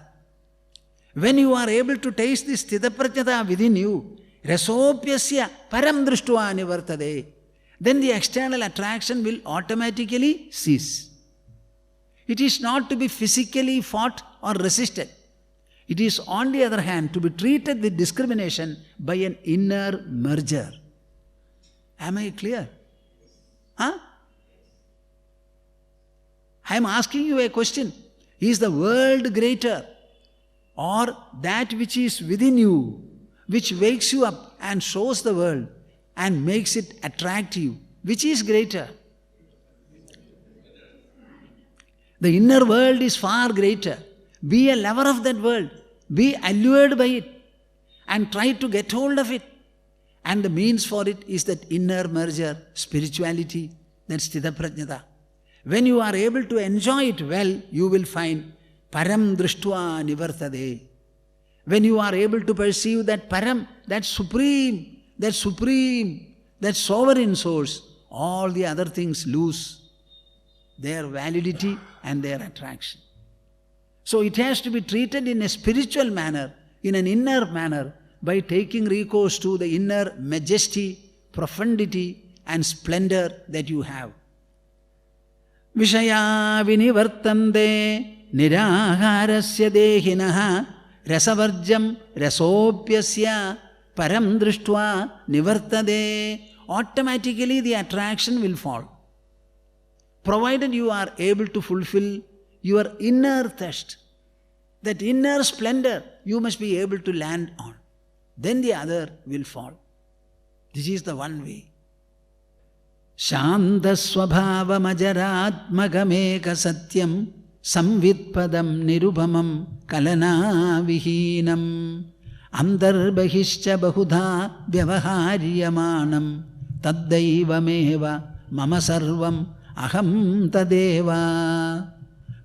When you are able to taste the Sthita Prajnata within you, rasopyasya param drishtva nivartade, then the external attraction will automatically cease. It is not to be physically fought or resisted. It is, on the other hand, to be treated with discrimination by an inner merger. Am I clear? Huh? I am asking you a question. Is the world greater, or that which is within you, which wakes you up and shows the world and makes it attract you? Which is greater? The inner world is far greater. Be a lover of that world. Be allured by it and try to get hold of it. And the means for it is that inner merger, spirituality, that Sthita Prajnata. When you are able to enjoy it well, you will find param drishtva nivartade. When you are able to perceive that param, that supreme, that sovereign source, all the other things lose their validity and their attraction. So it has to be treated in a spiritual manner, in an inner manner, by taking recourse to the inner majesty, profundity and splendor that you have. Vishaya vinivartande niraharasya dehinaha rasavarjam rasopyasya param drishtva nivartade. Automatically the attraction will fall. Provided you are able to fulfill your inner thirst, that inner splendor you must be able to land on. Then the other will fall. This is the one way. Shanta swabhavam ajaratmagameka satyam samvidpadam nirupamam kalana vihinam andarbahishcha bahudha vyavaharyamanam taddaivameva mama sarvam aham tadeva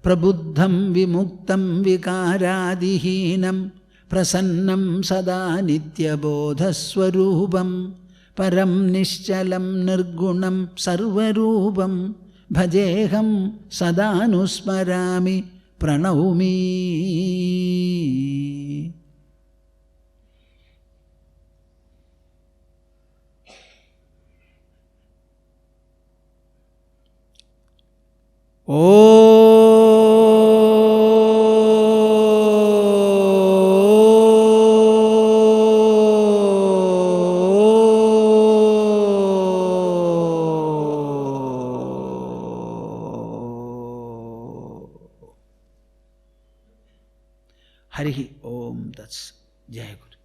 prabuddham vimuktam vikaradihinam prasannam sada nityabodhaswarupam param nischalam nirgunam sarvarupam bhajeham sadanusmarami pranaumi. Harihi Om Tats Jai Guru.